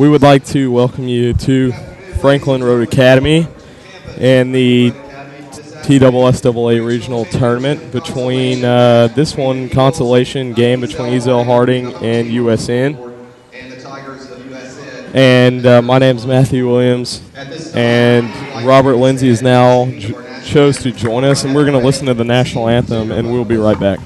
We would like to welcome you to Franklin Road Academy and the TSSAA Regional Tournament between this one consolation game between Ezell-Harding and USN. And my name is Matthew Williams, and Robert Lindsay is now chose to join us, and we're going to listen to the national anthem, and we'll be right back.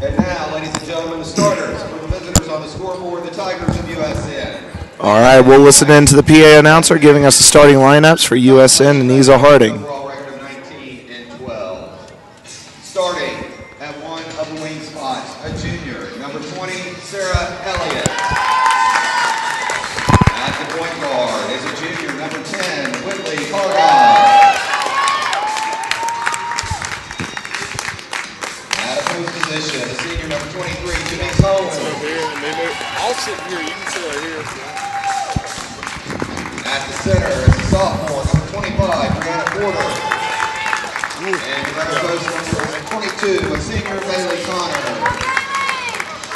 And now, ladies and gentlemen, the starters for the visitors on the scoreboard, the Tigers of USN. All right, we'll listen in to the PA announcer giving us the starting lineups for USN and Ezell-Harding. Overall record of 19-12. Starting at one of the wing spots, a junior, number 20, Sarah Elliott. At the point guard is a junior, number 10, Whitley Carlisle. Position, the senior number 23, Jimmy Cole. I'll sit here, you can sit right here. At the center is a sophomore, number 25, Brianna Porter. And another post number 22, a senior, Bailey Connor.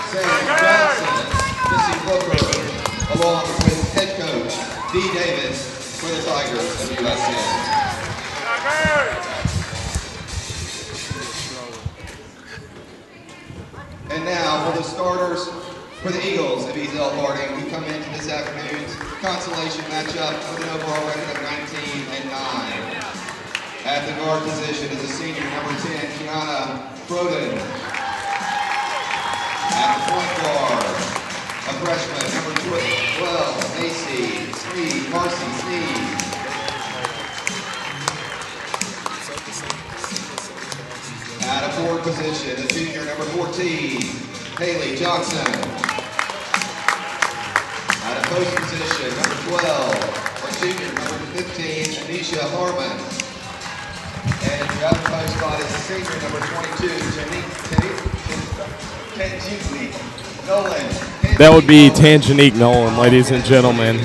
Sam Johnson, Missy Booker, along with head coach D. Davis for the Tigers of USN. And now for the starters for the Eagles of Ezell-Harding, we come into this afternoon's consolation matchup with an overall record of 19-9. At the guard position is a senior, number 10, Kiana Broden. At the point guard, a freshman, number 12, Macy Sneed, Marcy Sneed. At a forward position, a junior, number 14, Haley Johnson. At a post position, number 12, a junior, number 15, Anisha Harmon. And the other post spot is a senior, number 22, Tanjanique Nolan. That would be Tanjanique Nolan, ladies and gentlemen.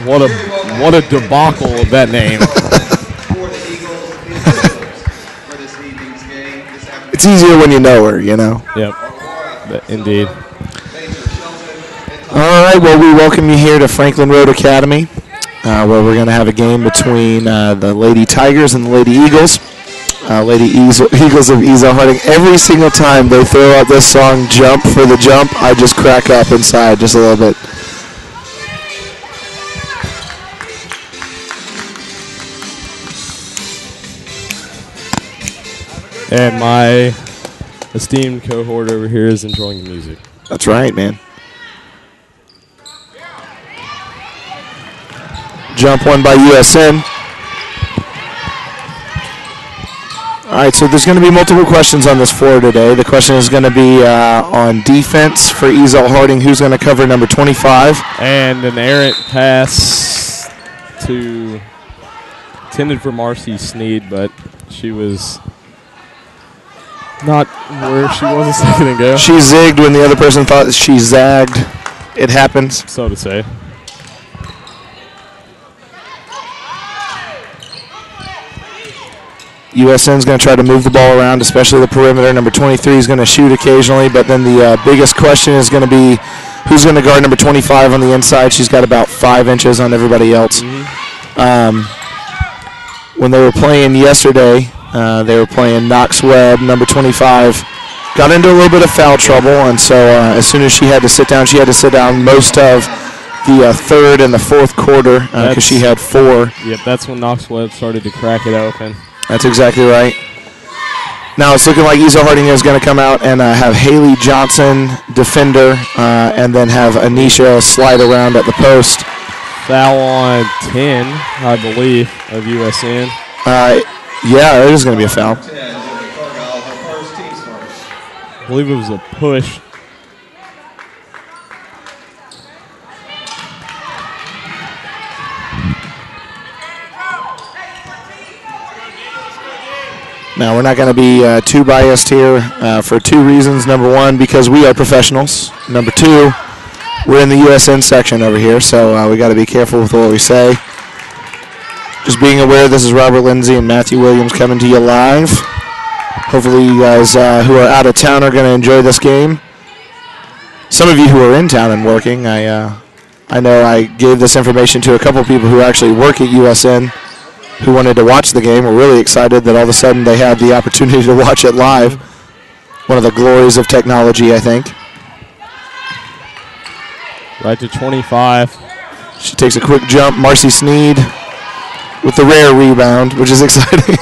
What a debacle of that name. It's easier when you know her, you know. Yep, indeed. All right, well, we welcome you here to Franklin Road Academy, where we're going to have a game between the Lady Tigers and the Lady Eagles. Lady Eagles of Ezell-Harding. Every single time they throw out this song, Jump for the Jump, I just crack up inside just a little bit. And my esteemed cohort over here is enjoying the music. That's right, man. Jump one by USN. All right, so there's going to be multiple questions on this floor today. The question is going to be on defense for Ezell-Harding. Who's going to cover number 25? And an errant pass intended for Marcy Sneed, but she was not where she was a second ago. She zigged when the other person thought she zagged. It happens. So to say. USN's going to try to move the ball around, especially the perimeter. Number 23 is going to shoot occasionally, but then the biggest question is going to be who's going to guard number 25 on the inside. She's got about 5 inches on everybody else. When they were playing yesterday, they were playing Knox Webb, number 25. Got into a little bit of foul trouble, and so as soon as she had to sit down, she had to sit down most of the third and the fourth quarter because she had 4. Yep, that's when Knox Webb started to crack it open. That's exactly right. Now it's looking like Ezell-Harding is going to come out and have Haley Johnson, defender, and then have Anisha slide around at the post. Foul on 10, I believe, of USN. Yeah, it is going to be a foul. I believe it was a push. Now, we're not going to be too biased here for 2 reasons. Number 1, because we are professionals. Number 2, we're in the USN section over here, so we got to be careful with what we say. Just being aware, this is Robert Lindsay and Matthew Williams coming to you live. Hopefully you guys who are out of town are going to enjoy this game. Some of you who are in town and working, I know I gave this information to a couple people who actually work at USN who wanted to watch the game. We're really excited that all of a sudden they had the opportunity to watch it live. One of the glories of technology, I think. Right to 25. She takes a quick jump. Marcy Sneed with the rare rebound, which is exciting.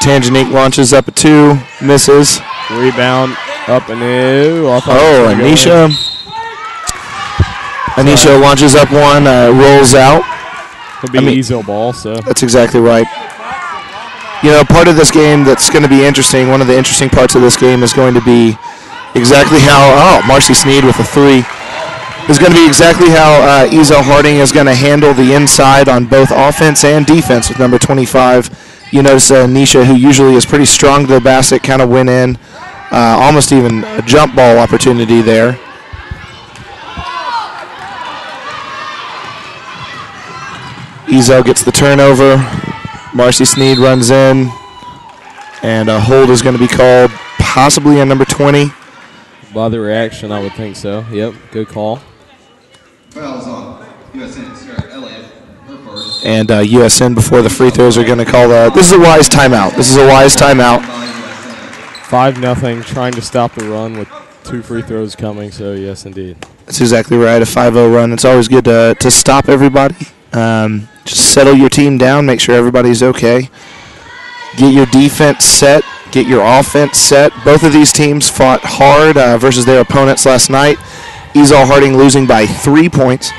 Tangenique launches up at 2, misses. Rebound up and in. Anisha. Anisha launches up 1, rolls out. Could be Ezell ball, so. That's exactly right. You know, part of this game that's going to be interesting, one of the interesting parts of this game is going to be exactly how, Marcy Sneed with a 3, is going to be exactly how Ezell-Harding is going to handle the inside on both offense and defense with number 25. You notice Nisha, who usually is pretty strong to the basket, kind of went in, almost even a jump ball opportunity there. Ezell gets the turnover. Marcy Sneed runs in, and a hold is going to be called, possibly on number 20. By the reaction, I would think so. Yep, good call. Fouls on USN, Sarah Elliott, her first. And USN, before the free throws, are going to call this is a wise timeout. This is a wise timeout. 5-0, trying to stop the run with 2 free throws coming, so yes, indeed. That's exactly right, a 5-0 run. It's always good to stop everybody. Just settle your team down, make sure everybody's okay. Get your defense set, get your offense set. Both of these teams fought hard versus their opponents last night. Ezell-Harding losing by 3 points.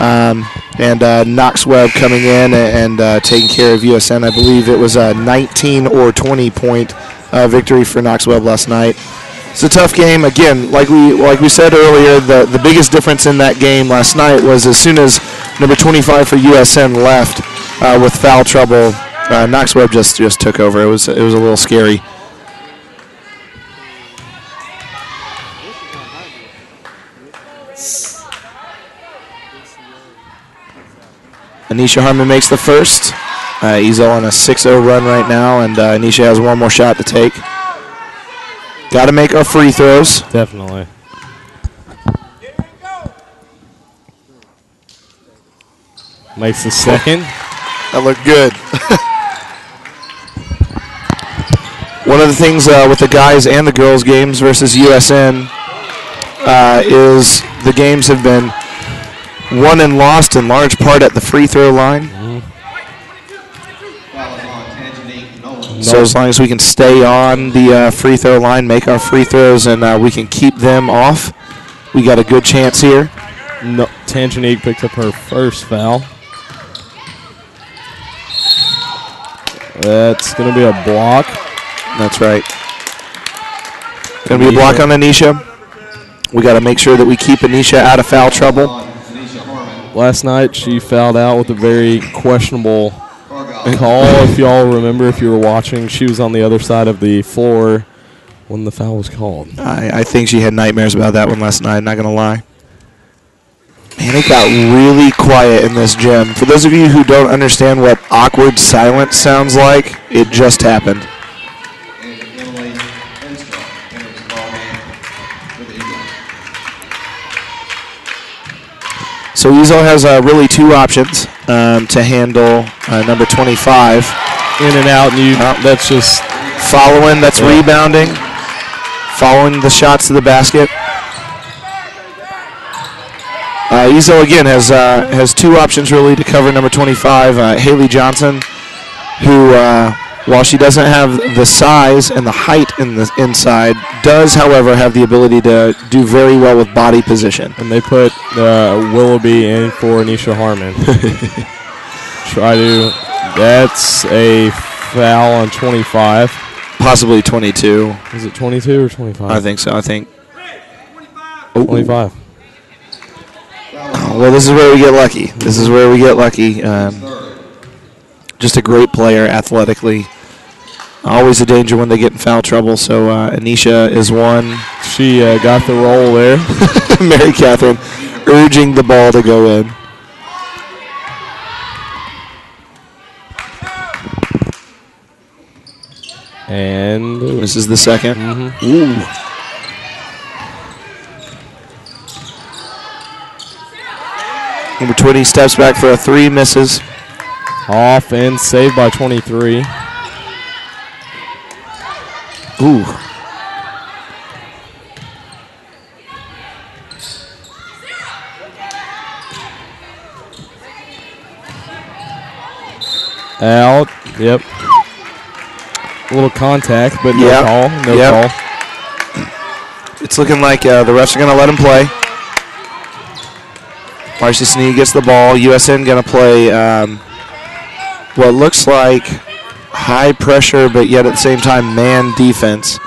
And Knox Webb coming in and taking care of USN. I believe it was a 19 or 20 point victory for Knox Webb last night. It's a tough game. Again, like we said earlier, the biggest difference in that game last night was as soon as number 25 for USN left with foul trouble, Knox Webb just took over. It was a little scary. Anisha Harmon makes the first. Ezell on a 6-0 run right now, and Anisha has 1 more shot to take. Got to make our free throws. Definitely. Makes the second. That looked good. One of the things with the guys and the girls games versus USN is the games have been won and lost in large part at the free throw line. So as long as we can stay on the free throw line, make our free throws, and we can keep them off, we got a good chance here. No, Tangenique picked up her first foul. That's going to be a block. That's right. Going to be a block on Anisha. We got to make sure that we keep Anisha out of foul trouble. Last night she fouled out with a very questionable call. If y'all remember, if you were watching, she was on the other side of the floor when the foul was called. I think she had nightmares about that one last night, not going to lie. Man, it got really quiet in this gym. For those of you who don't understand what awkward silence sounds like, it just happened. So Ezell has really two options to handle number 25. In and out, and that's just following, that's rebounding, following the shots to the basket. Ezell again has two options really to cover number 25, Haley Johnson, who while she doesn't have the size and the height in the inside, does, however, have the ability to do very well with body position. And they put Willoughby in for Anisha Harmon. That's a foul on 25. Possibly 22. Is it 22 or 25? I think so, I think. 25. Well, this is where we get lucky. This is where we get lucky. Just a great player athletically. Always a danger when they get in foul trouble. So Anisha is one. She got the roll there. Mary Catherine urging the ball to go in. And this is the second. Mm-hmm. Ooh. Number 20 steps back for a three, misses. Off and saved by 23. Ooh. Out. Yep. A little contact, but no call. No call. It's looking like the refs are going to let him play. Marcy Sneed gets the ball. USN going to play what looks like high pressure, but yet at the same time man defense.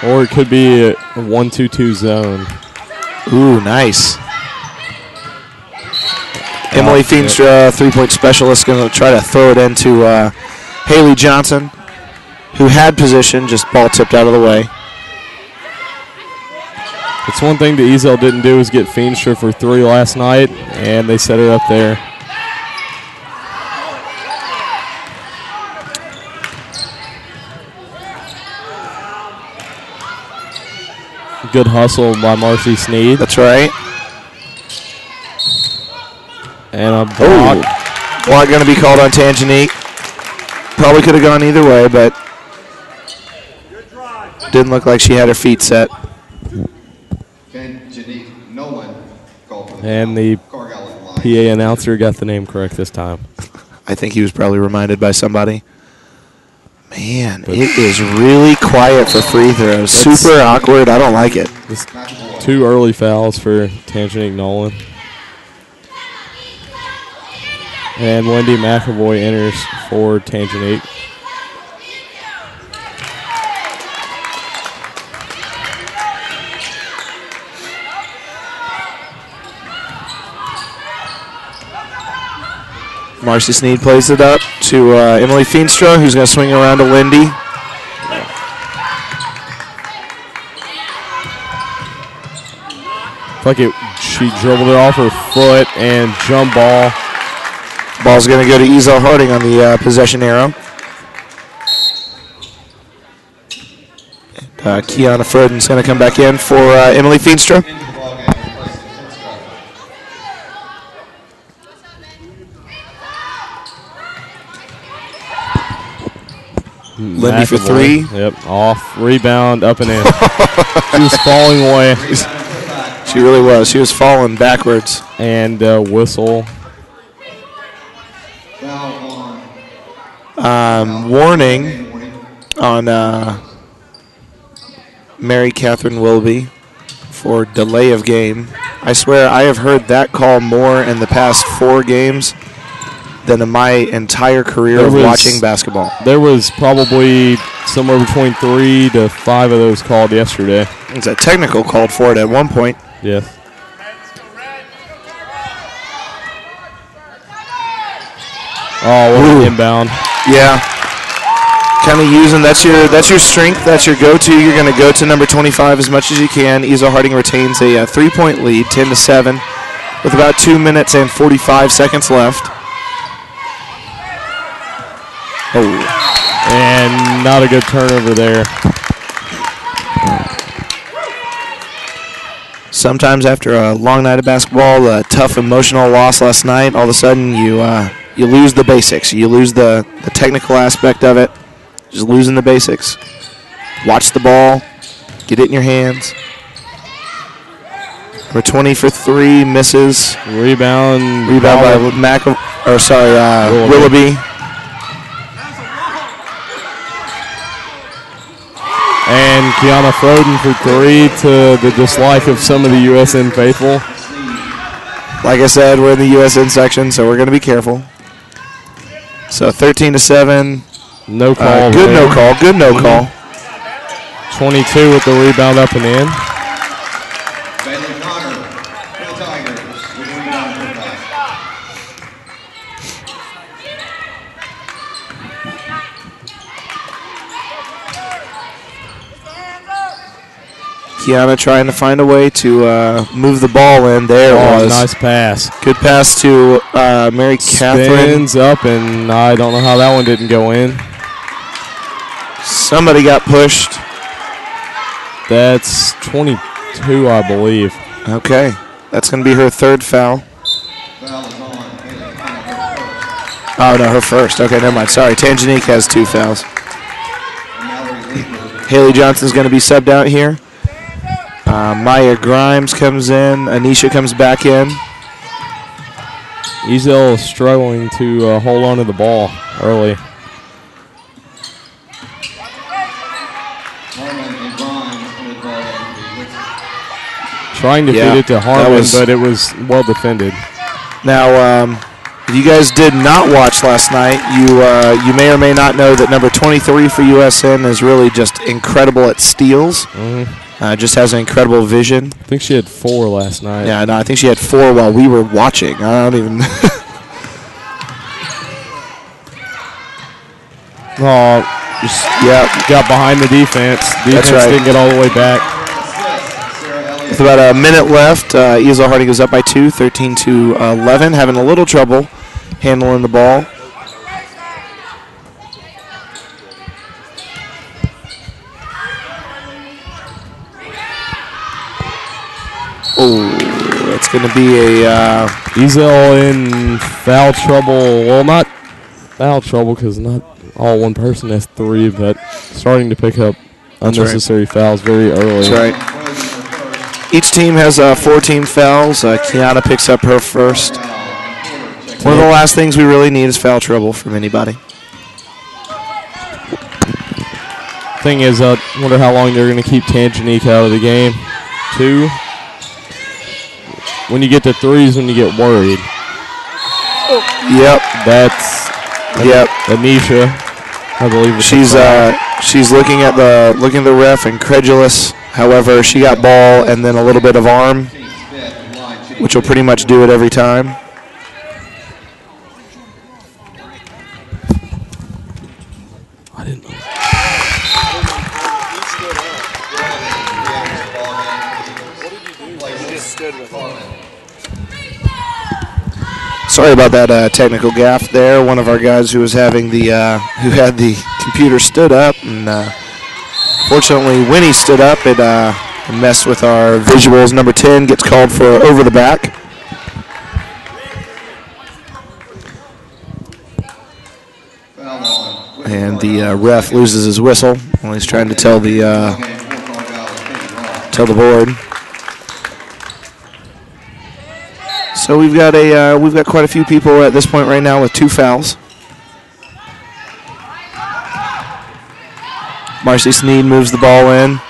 Or it could be a 1-2-2 zone. Ooh, nice. Emily Feenstra, three-point specialist, going to try to throw it into Haley Johnson, who had position, just ball tipped out of the way. It's one thing that Ezell didn't do is get Feenstra for three last night, and they set her up there. Good hustle by Marcy Sneed. That's right. And a block. Block going to be called on Tangenique. Probably could have gone either way, but didn't look like she had her feet set. And the PA announcer got the name correct this time. I think he was probably reminded by somebody. Man, it is really quiet for free throws. Super awkward. I don't like it. Two early fouls for Tangenique Nolan. And Wendy McAvoy enters for Tangenique. Marcy Sneed plays it up to Emily Feenstra, who's going to swing around to Lindy. She dribbled it off her foot and jump ball. Ball's going to go to Ezell-Harding on the possession arrow. Kiana Froden's going to come back in for Emily Feenstra. Lindy for three. Yep, off, rebound, up and in. She was falling away. She really was. She was falling backwards. And whistle. Warning on Mary Catherine Willoughby for delay of game. I swear I have heard that call more in the past 4 games than in my entire career of watching basketball. There was probably somewhere between 3 to 5 of those called yesterday. It's a technical called for it at one point. Yes. Oh, what an inbound. Yeah. Kind of using, that's your strength, that's your go-to. You're going to go to number 25 as much as you can. Ezell-Harding retains a 3-point lead, 10-7, with about 2 minutes and 45 seconds left. Oh. And not a good turnover there. Sometimes after a long night of basketball, a tough emotional loss last night, all of a sudden you lose the basics. You lose the technical aspect of it. Just losing the basics. Watch the ball. Get it in your hands. Number 20 for 3, misses. Rebound by Willoughby. And Kiana Froden for 3 to the dislike of some of the USN faithful. Like I said, we're in the USN section, so we're going to be careful. So 13-7. No call. Good no call. Good no call. 22 with the rebound up and in. Bailey Connor for the Tigers with the rebound for the Kiana trying to find a way to move the ball in. There it was. Nice pass. Good pass to Mary Catherine. Spins up, and I don't know how that one didn't go in. Somebody got pushed. That's 22, I believe. Okay. That's going to be her third foul. foul is on. Oh, no, her first. Okay, never mind. Sorry. Tanganyika has 2 fouls. And Mallory Leeper. Haley Johnson's going to be subbed out here. Maya Grimes comes in. Anisha comes back in. Ezell is struggling to hold on to the ball early. Harmon and Grimes put the ball in. Trying to feed it to Harmon, but it was well defended. Now, if you guys did not watch last night, you may or may not know that number 23 for USN is really just incredible at steals. Just has an incredible vision. I think she had 4 last night. Yeah, no, I think she had 4 while we were watching. I don't even. Got behind the defense. Defense didn't get all the way back. With about a minute left, Ezell-Harding goes up by 2, 13-11, having a little trouble handling the ball. Oh, that's going to be a... Ezell in foul trouble. Well, not foul trouble because not all one person has 3, but starting to pick up unnecessary fouls very early. That's right. Each team has 14 fouls. Kiana picks up her first. One of the last things we really need is foul trouble from anybody. Thing is, I wonder how long they're going to keep Tanganyika out of the game. 2. When you get to 3s, when you get worried. Yep. That's Anisha, I believe. She's looking at the ref, incredulous. However, she got ball and then a little bit of arm, which will pretty much do it every time. I didn't know. Sorry about that technical gaffe there. One of our guys who was having who had the computer stood up, and fortunately, when he stood up, it messed with our visuals. Number 10 gets called for over the back. And the ref loses his whistle while he's trying to tell the board. So we've got quite a few people at this point right now with 2 fouls. Marcy Sneed moves the ball in.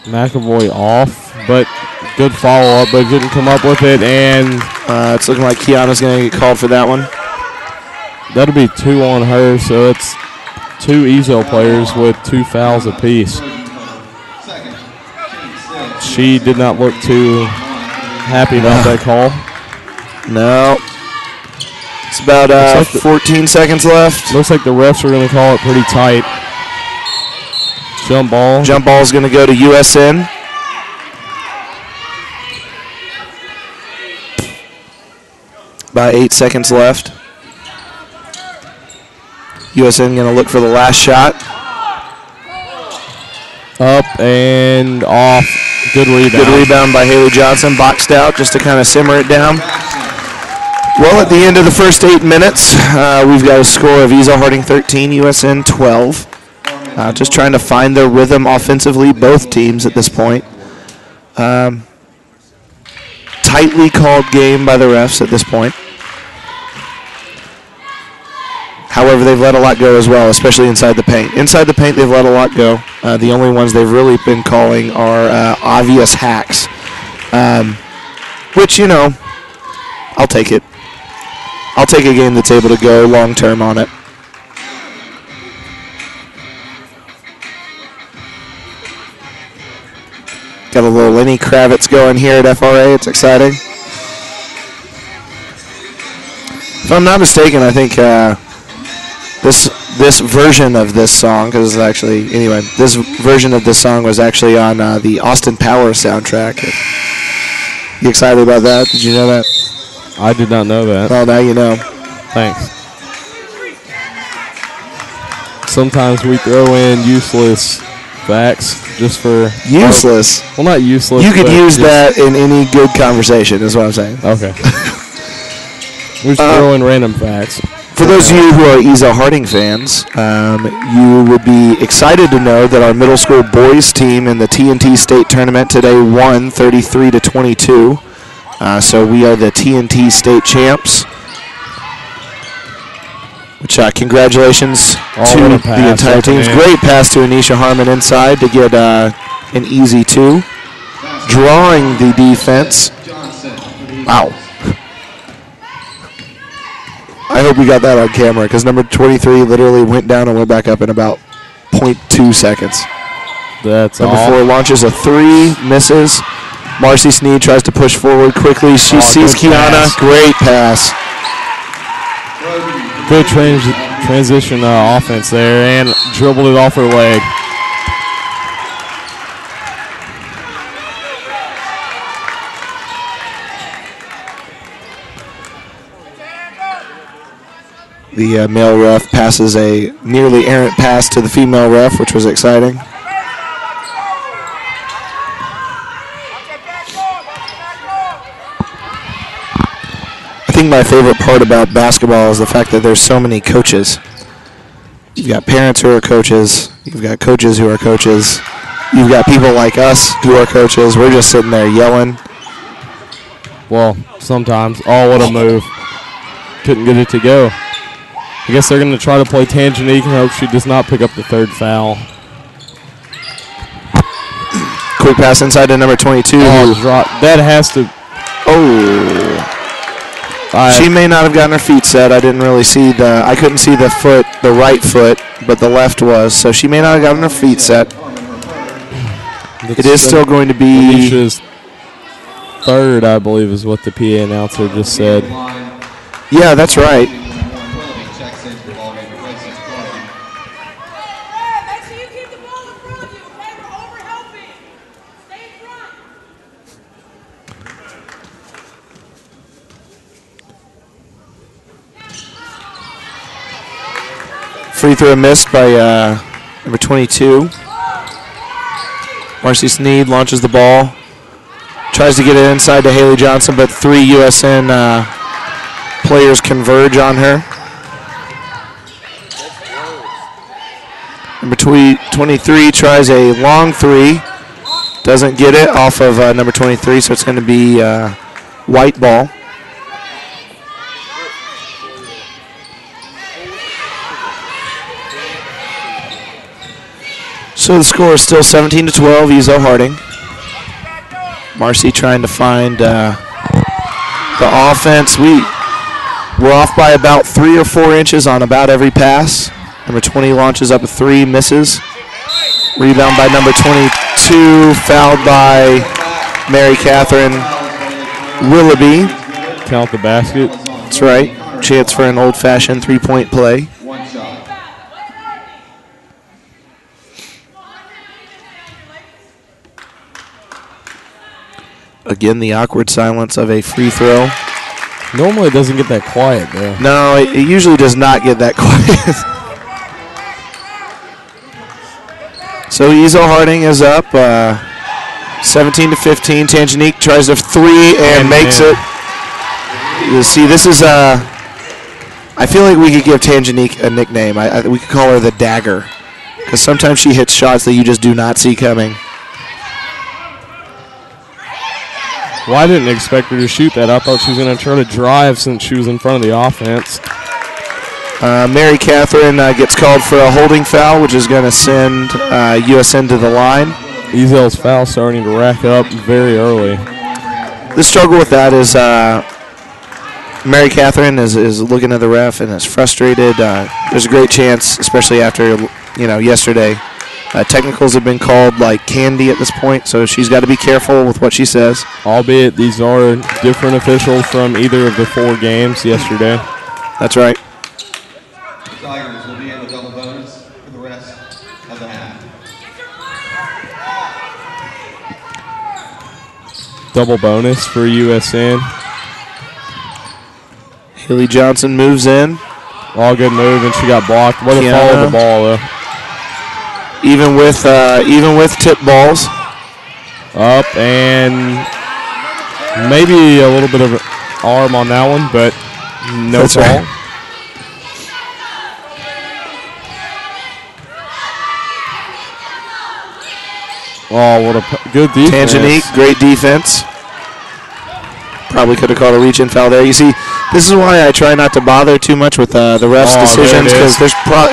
McAvoy off, but good follow-up, but didn't come up with it, and it's looking like Kiana's going to get called for that one. that'll be 2 on her, so it's 2 Ezell players with 2 fouls apiece. She did not look too happy about that call. No. It's about 14 seconds left. Looks like the refs are going to call it pretty tight. Jump ball. Jump ball is going to go to USN. About 8 seconds left. USN going to look for the last shot. Up and off. Good rebound. Good rebound by Haley Johnson. Boxed out just to kind of simmer it down. Well, at the end of the first 8 minutes, we've got a score of Ezell-Harding 13, USN 12. Just trying to find their rhythm offensively, both teams at this point. Tightly called game by the refs at this point. However, they've let a lot go as well, especially inside the paint. Inside the paint, they've let a lot go. The only ones they've really been calling are obvious hacks, which, you know, I'll take it. I'll take a game that's able to go long-term on it. Got a little Lenny Kravitz going here at FRA. It's exciting. If I'm not mistaken, I think this version of this song, because actually, anyway, this version of this song was actually on the Austin Powers soundtrack. You excited about that? Did you know that? I did not know that. Well, now you know. Thanks. Sometimes we throw in useless facts just for... Useless? Well, not useless. You could use that in any good conversation, is what I'm saying. Okay. We just throw in random facts. For those of you who are Ezell-Harding fans, you would be excited to know that our middle school boys team in the TNT State Tournament today won 33-22. So we are the TNT State champs. Which congratulations to the entire team. Great pass to Anisha Harmon inside to get an easy 2. Drawing the defense. Wow. I hope we got that on camera because number 23 literally went down and went back up in about 0.2 seconds. That's Number 4 launches a 3, misses. Marcy Sneed tries to push forward quickly. She sees Kiana. Pass. Great pass. Good transition offense there and dribbled it off her leg. The male ref passes a nearly errant pass to the female ref, which was exciting. I think my favorite part about basketball is the fact that there's so many coaches. You've got parents who are coaches. You've got coaches who are coaches. You've got people like us who are coaches. We're just sitting there yelling. Well, sometimes. Oh, what a move. Couldn't get it to go. I guess they're going to try to play Tangenique and hope she does not pick up the 3rd foul. Quick pass inside to number 22. Oh, that has to... Oh. She may not have gotten her feet set. I didn't really see I couldn't see the right foot, but the left was. So she may not have gotten her feet set. It is still going to be... Anisha's 3rd, I believe, is what the PA announcer just said. Yeah, that's right. Free throw missed by number 22. Marcy Sneed launches the ball. Tries to get it inside to Haley Johnson, but 3 USN players converge on her. Number 23 tries a long 3. Doesn't get it off of number 23, so it's going to be white ball. So the score is still 17-12, Ezell-Harding. Marcy trying to find the offense. We We're off by about 3 or 4 inches on about every pass. Number 20 launches up a 3, misses. Rebound by number 22, fouled by Mary Catherine Willoughby. Count the basket. That's right. Chance for an old-fashioned 3-point play. Again, the awkward silence of a free throw. Normally it doesn't get that quiet, though. No, it usually does not get that quiet. So Ezell-Harding is up 17-15. Tangenique tries a 3 and makes it. You see, this is I feel like we could give Tangenique a nickname. We could call her the Dagger, because sometimes she hits shots that you just do not see coming. Well, I didn't expect her to shoot that. I thought she was going to try to drive since she was in front of the offense. Mary Catherine gets called for a holding foul, which is going to send USN to the line. Ezell's foul starting to rack up very early. The struggle with that is Mary Catherine is looking at the ref and is frustrated. There's a great chance, especially after yesterday. Technicals have been called like candy at this point, so she's got to be careful with what she says. Albeit these are different officials from either of the 4 games yesterday. That's right. The Tigers will be in the double bonus for the rest of the half. Double bonus for USN. Haley Johnson moves in. All good move, and she got blocked. What a fall of the ball, though. Even with tip balls. Up, and maybe a little bit of an arm on that one, but no That's fall. right. Oh, what a good defense. Tangenique, great defense. Probably could have called a reach-in foul there. You see, this is why I try not to bother too much with the refs' decisions, because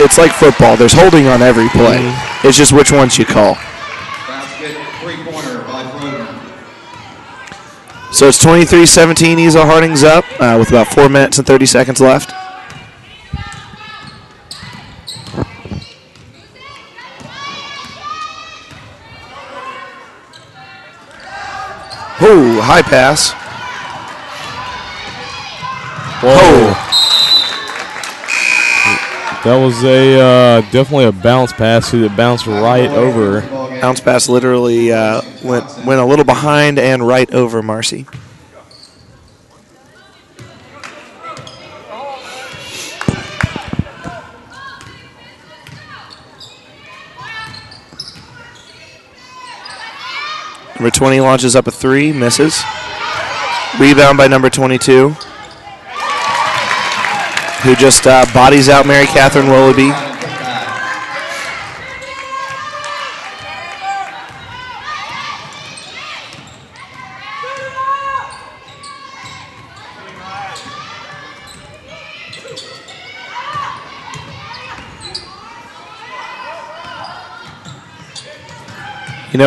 it's like football. There's holding on every play. It's just which ones you call. Basket, 3-pointer by Broden. So it's 23-17. Ezell-Harding's up with about 4 minutes and 30 seconds left. Oh, high pass. Whoa. That was definitely a bounce pass. It bounced right over. Bounce pass literally went a little behind and right over Marcy. Number 20 launches up a 3, misses. Rebound by number 22, who just bodies out Mary Catherine Willoughby.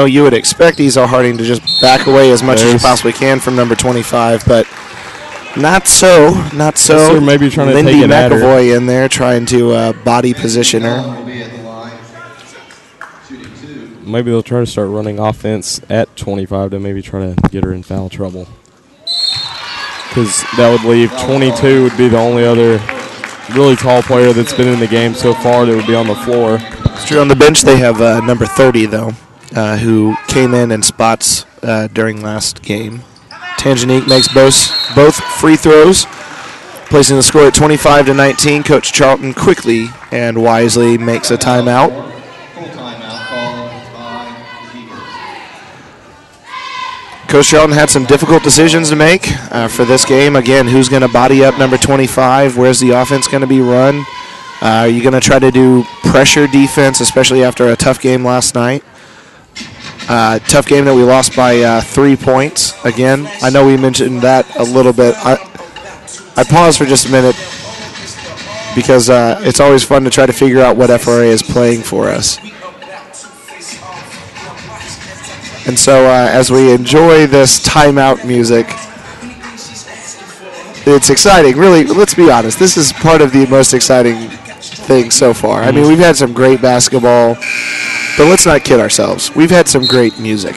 You would expect Ezell-Harding to just back away as much as you possibly can from number 25, but not so. Not so. Maybe trying to Lindy take it at her. McAvoy in there trying to body position her. Maybe they'll try to start running offense at 25 to maybe try to get her in foul trouble. Because that would leave 22 would be the only other really tall player that's been in the game so far that would be on the floor. It's true. On the bench they have number 30, though, who came in spots during last game. Tangenique makes both free throws, placing the score at 25-19. Coach Charlton quickly and wisely makes a timeout. Full timeout called by the Eagles. Coach Charlton had some difficult decisions to make for this game. Again, who's going to body up number 25? Where's the offense going to be run? Are you going to try to do pressure defense, especially after a tough game last night? Tough game that we lost by 3 points. Again, I know we mentioned that a little bit. I paused for just a minute because it's always fun to try to figure out what FRA is playing for us. And so as we enjoy this timeout music, It's exciting. Really, let's be honest. This is part of the most exciting thing so far. I mean, we've had some great basketball, but let's not kid ourselves. We've had some great music.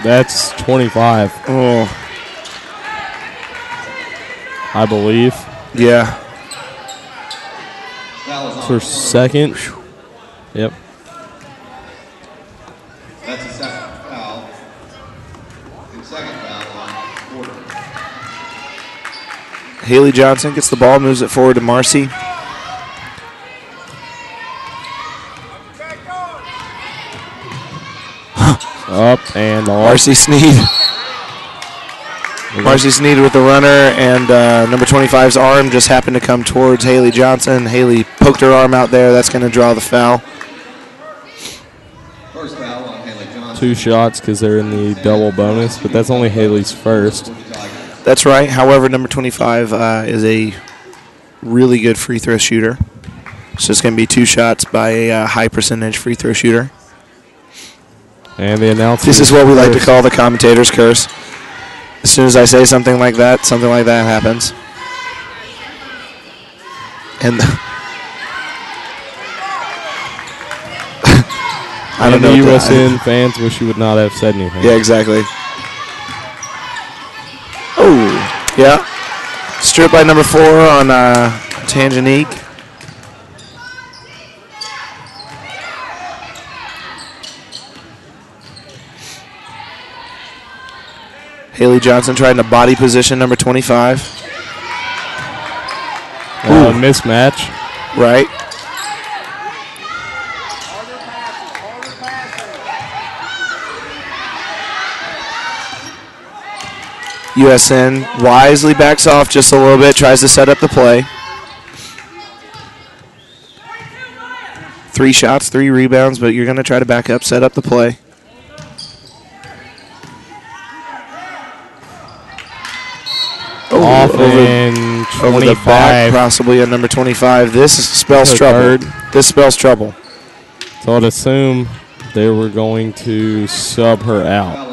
That's 25. Oh. I believe. Yeah. For second. Yep. That's a second foul. Second foul on quarter. Haley Johnson gets the ball, moves it forward to Marcy. Up and off. Marcy Sneed. Marcy Sneed with the runner, and number 25's arm just happened to come towards Haley Johnson. Haley poked her arm out there. That's going to draw the foul. First foul on Haley Johnson. 2 shots because they're in the double bonus, but that's only Haley's first. That's right. However, number 25 is a really good free throw shooter. So it's going to be 2 shots by a high percentage free throw shooter. And the announcer. This is what we like to call the commentator's curse. As soon as I say something like that happens. And I don't know. The USN fans wish you would not have said anything. Yeah, exactly. Oh, yeah. Strip by number 4 on Tangenique. Haley Johnson trying to body position number 25. Mismatch. Right. USN wisely backs off just a little bit, tries to set up the play. 3 shots, 3 rebounds, but you're going to try to back up, set up the play. Off and 25. Over the back, possibly at number 25. This spells trouble. This spells trouble. So I'd assume they were going to sub her out.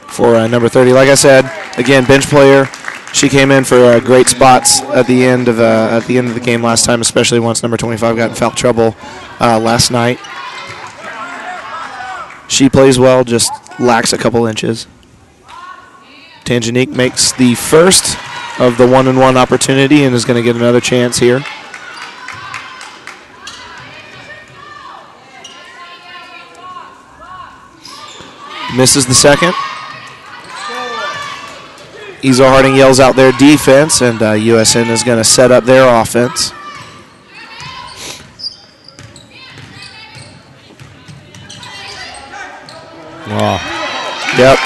For number 30, like I said, again, bench player. She came in for great spots at the end of the game last time, especially once number 25 got in foul trouble last night. She plays well, just lacks a couple inches. Tangenique makes the first of the 1-and-1 opportunity and is going to get another chance here. Misses the second. Ezell-Harding yells out their defense, and USN is going to set up their offense. Wow. Yep.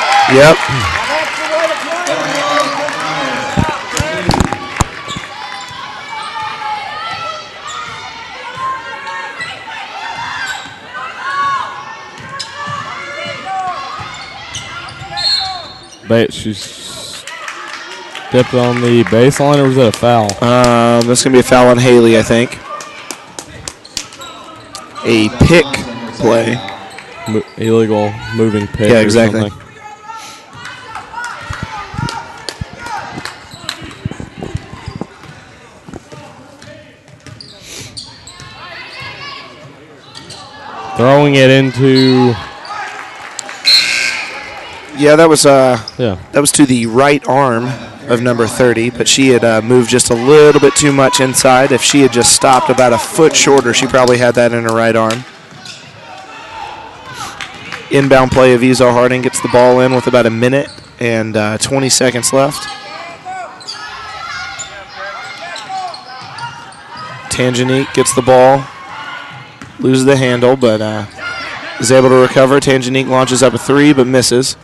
She's stepped on the baseline, or was that a foul? That's going to be a foul on Haley, I think. A pick play. Illegal moving pick. Yeah, exactly. Throwing it into. Yeah, that was to the right arm of number 30, but she had moved just a little bit too much inside. If she had just stopped about a foot shorter, she probably had that in her right arm. Inbound play of Ezell-Harding gets the ball in with about a minute and 20 seconds left. Tangenique gets the ball, loses the handle, but is able to recover. Tangenique launches up a 3, but misses.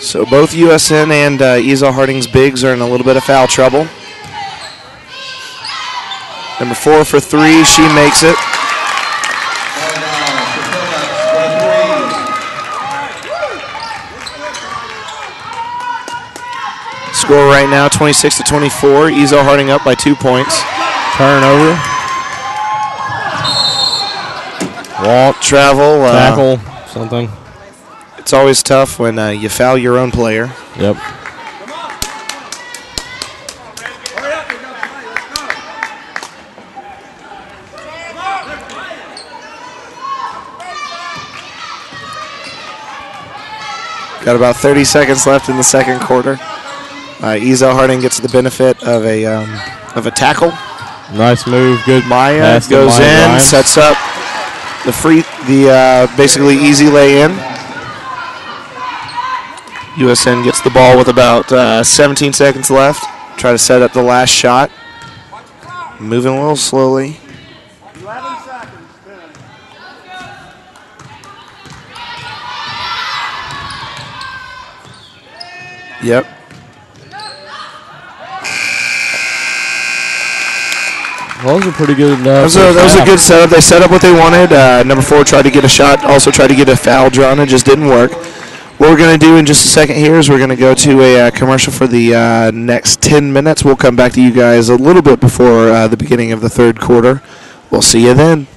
So both USN and Ezell-Harding's bigs are in a little bit of foul trouble. Number 4 for 3, she makes it. Score right now 26-24. Ezell-Harding up by 2 points. Turnover. Walk. Travel. Tackle. Something. It's always tough when you foul your own player. Yep. Got about 30 seconds left in the second quarter. Ezell-Harding gets the benefit of a tackle. Nice move. Good. Maya pass to goes Maya in, Grimes. sets up the basically easy lay in. USN gets the ball with about 17 seconds left. Try to set up the last shot. Moving a little slowly. 11 seconds. Yep. Well, those are pretty good. That was a good setup. They set up what they wanted. Number 4 tried to get a shot, also tried to get a foul drawn. It just didn't work. What we're going to do in just a second here is we're going to go to a commercial for the next 10 minutes. We'll come back to you guys a little bit before the beginning of the third quarter. We'll see you then.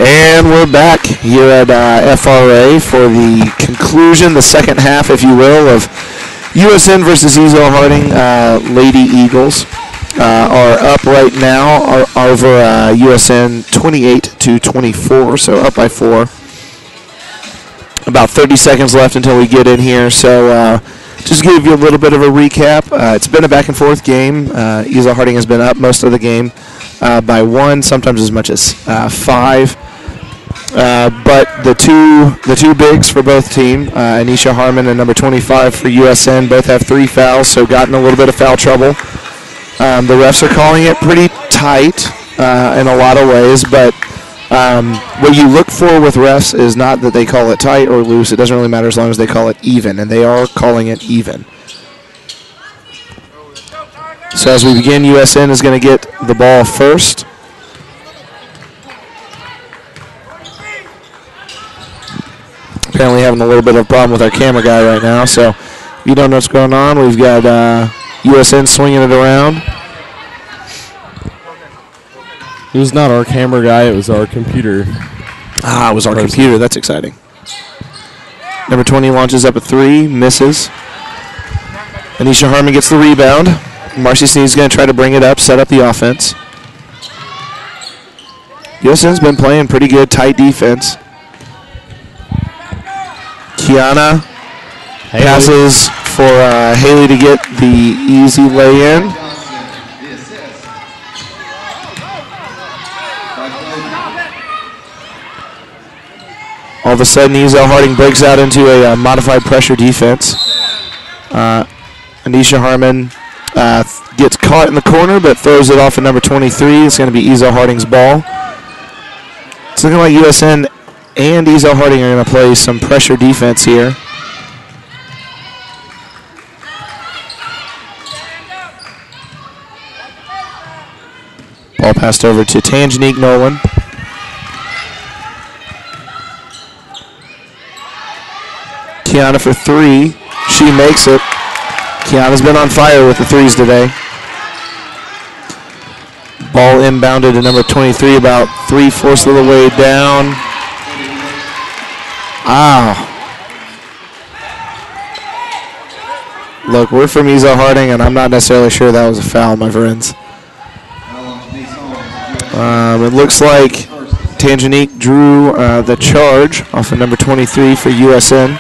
And we're back here at FRA for the conclusion, the second half, if you will, of USN versus Ezell-Harding. Lady Eagles are up right now over USN 28-24, so up by 4. About 30 seconds left until we get in here, so just to give you a little bit of a recap. It's been a back-and-forth game. Ezell-Harding has been up most of the game by 1, sometimes as much as 5. But the two bigs for both teams, Anisha Harmon and number 25 for USN, both have 3 fouls, so got in a little bit of foul trouble. The refs are calling it pretty tight in a lot of ways, but what you look for with refs is not that they call it tight or loose. It doesn't really matter as long as they call it even, and they are calling it even. So as we begin, USN is going to get the ball first. Apparently having a little bit of a problem with our camera guy right now, so if you don't know what's going on, we've got USN swinging it around. It was not our camera guy, it was our computer. It was our computer. That's exciting. Number 20 launches up a 3, misses. Anisha Harmon gets the rebound. Marcy Sneed's going to try to bring it up, set up the offense. USN's been playing pretty good, tight defense. Kiana passes for Haley to get the easy lay-in. All of a sudden, Ezell-Harding breaks out into a modified pressure defense. Anisha Harmon gets caught in the corner, but throws it off at number 23. It's going to be Ezell-Harding's ball. It's looking like USN and Ezell-Harding are going to play some pressure defense here. Ball passed over to Tanjanique Nolan. Kiana for 3. She makes it. Kiana's been on fire with the 3s today. Ball inbounded to number 23, about 3/4 of the way down. Look, we're from Ezell-Harding, and I'm not necessarily sure that was a foul, my friends. It looks like Tanjanique drew the charge off of number 23 for USN.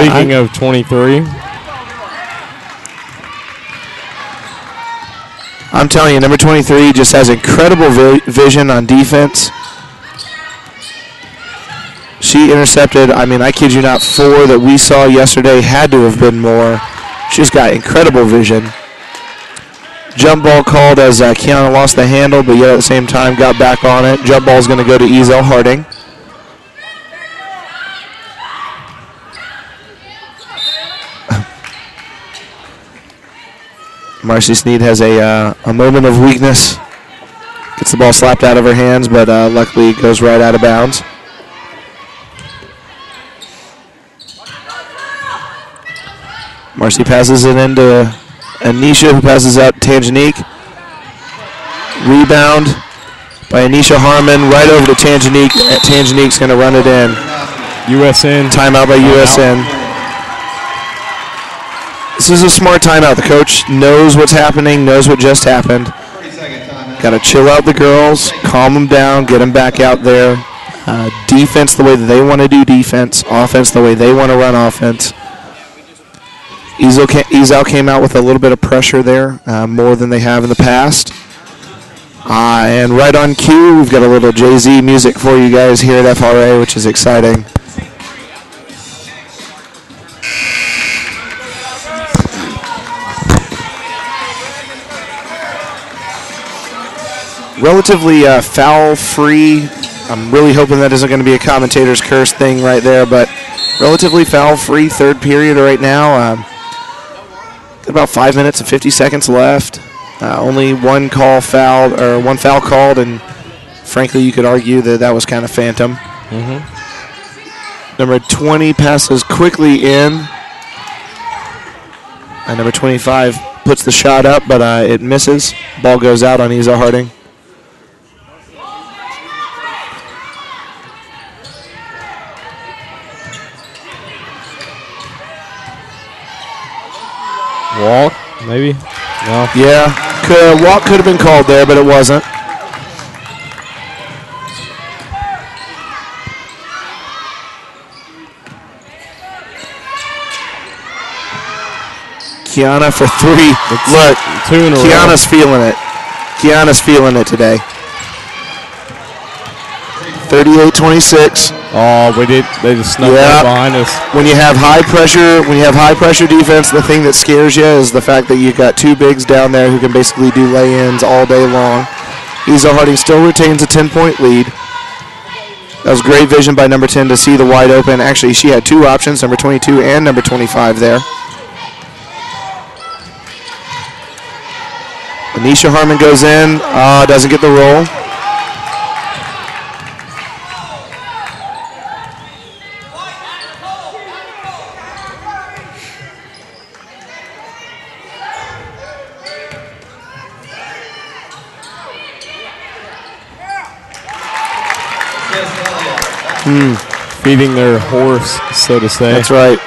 Speaking of 23. I'm telling you, number 23 just has incredible vision on defense. She intercepted, I kid you not, 4 that we saw yesterday. Had to have been more. She's got incredible vision. Jump ball called as Kiana lost the handle, but yet at the same time got back on it. Jump ball is going to go to Ezell-Harding. Marcy Sneed has a moment of weakness. Gets the ball slapped out of her hands, but luckily it goes right out of bounds. Marcy passes it into Anisha, who passes out Tanjanique. Rebound by Anisha Harmon, right over to Tanjanique. Tanjanique's going to run it in. USN. Timeout by USN. This is a smart timeout. The coach knows what's happening, knows what just happened. Got to chill out the girls, calm them down, get them back out there. Defense the way that they want to do defense. Offense the way they want to run offense. Ezell came out with a little bit of pressure there, more than they have in the past. And right on cue, we've got a little Jay-Z music for you guys here at FRA, which is exciting. Relatively foul-free. I'm really hoping that isn't going to be a commentator's curse thing right there, but relatively foul-free third period right now. About 5 minutes and 50 seconds left. Only one foul called, and frankly, you could argue that was kind of phantom. Number 20 passes quickly in. And number 25 puts the shot up, but it misses. Ball goes out on Ezell-Harding. Walk, maybe? No. Yeah, walk could have been called there, but it wasn't. Kiana for 3. Look, Kiana's feeling it. Kiana's feeling it today. 38-26. Oh, they just snuck up behind us. When you have high pressure defense, the thing that scares you is the fact that you've got 2 bigs down there who can basically do lay-ins all day long. Ezell-Harding still retains a 10-point lead. That was great vision by number 10 to see the wide open. Actually, she had 2 options, number 22 and number 25 there. Anisha Harmon goes in, doesn't get the roll. Feeding their horse, so to say. That's right.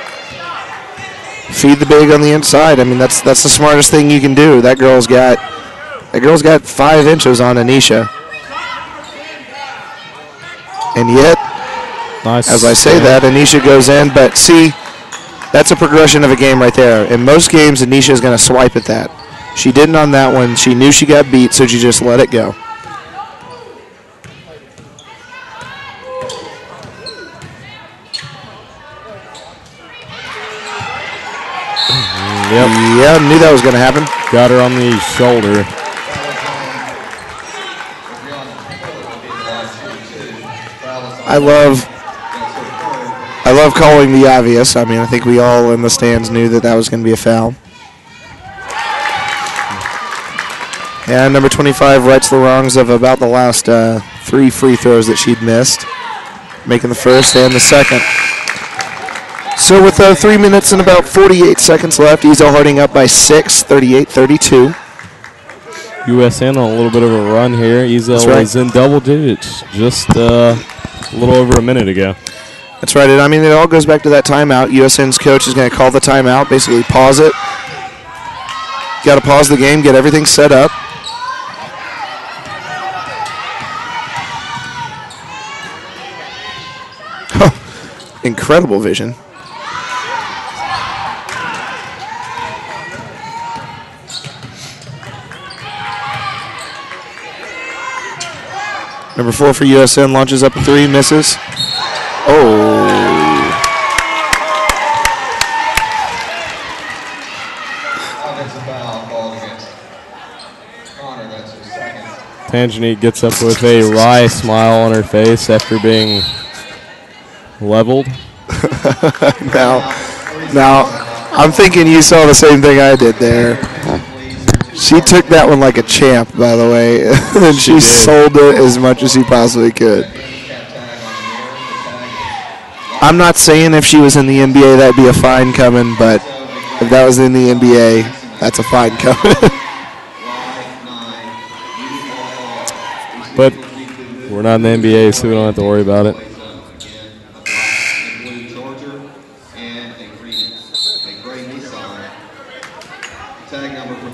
Feed the big on the inside. I mean, that's the smartest thing you can do. That girl's got 5 inches on Anisha. And yet, nice. As I say that, Anisha goes in. But see, that's a progression of a game right there. In most games, Anisha is going to swipe at that. She didn't on that one. She knew she got beat, so she just let it go. Yep. Yeah, knew that was going to happen. Got her on the shoulder. I love calling the obvious. I mean, I think we all in the stands knew that was going to be a foul. And number 25 rights the wrongs of about the last 3 free throws that she'd missed, making the first and the second. So with 3 minutes and about 48 seconds left, Ezell-Harding up by 6, 38-32. USN on a little bit of a run here. Ezell was in double digits just a little over a minute ago. That's right. I mean, it all goes back to that timeout. USN's coach is going to call the timeout, basically pause it. Got to pause the game, get everything set up. Incredible vision. Number 4 for USN launches up a 3, misses. Oh. Tanjani gets up with a wry smile on her face after being leveled. Now, I'm thinking you saw the same thing I did there. She took that one like a champ, by the way, and she sold it as much as she possibly could. I'm not saying if she was in the NBA that'd be a fine coming, but if that was in the NBA, that's a fine coming. But we're not in the NBA, so we don't have to worry about it.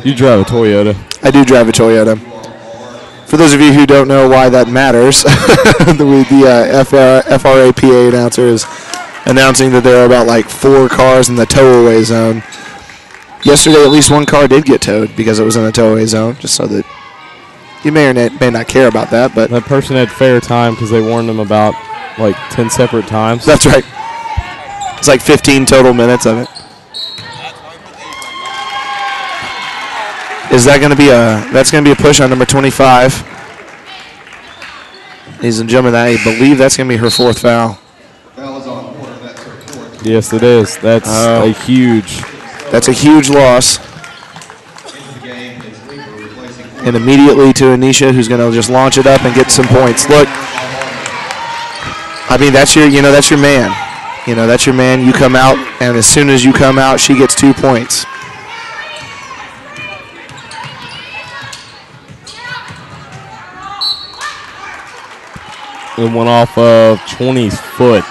You drive a Toyota. I do drive a Toyota. For those of you who don't know why that matters, the FRAPA announcer is announcing that there are about like 4 cars in the tow-away zone. Yesterday, at least 1 car did get towed because it was in the tow-away zone, just so that you may or may not care about that. But that person had fair time because they warned them about like 10 separate times. That's right. It's like 15 total minutes of it. Is that going to be that's going to be a push on number 25. Ladies and gentlemen, I believe that's going to be her 4th foul. Yes, it is. That's a huge loss. And immediately to Anisha, who's going to just launch it up and get some points. Look, I mean, that's your man. That's your man. You come out, and as soon as you come out, she gets 2 points. It went off of 20's foot.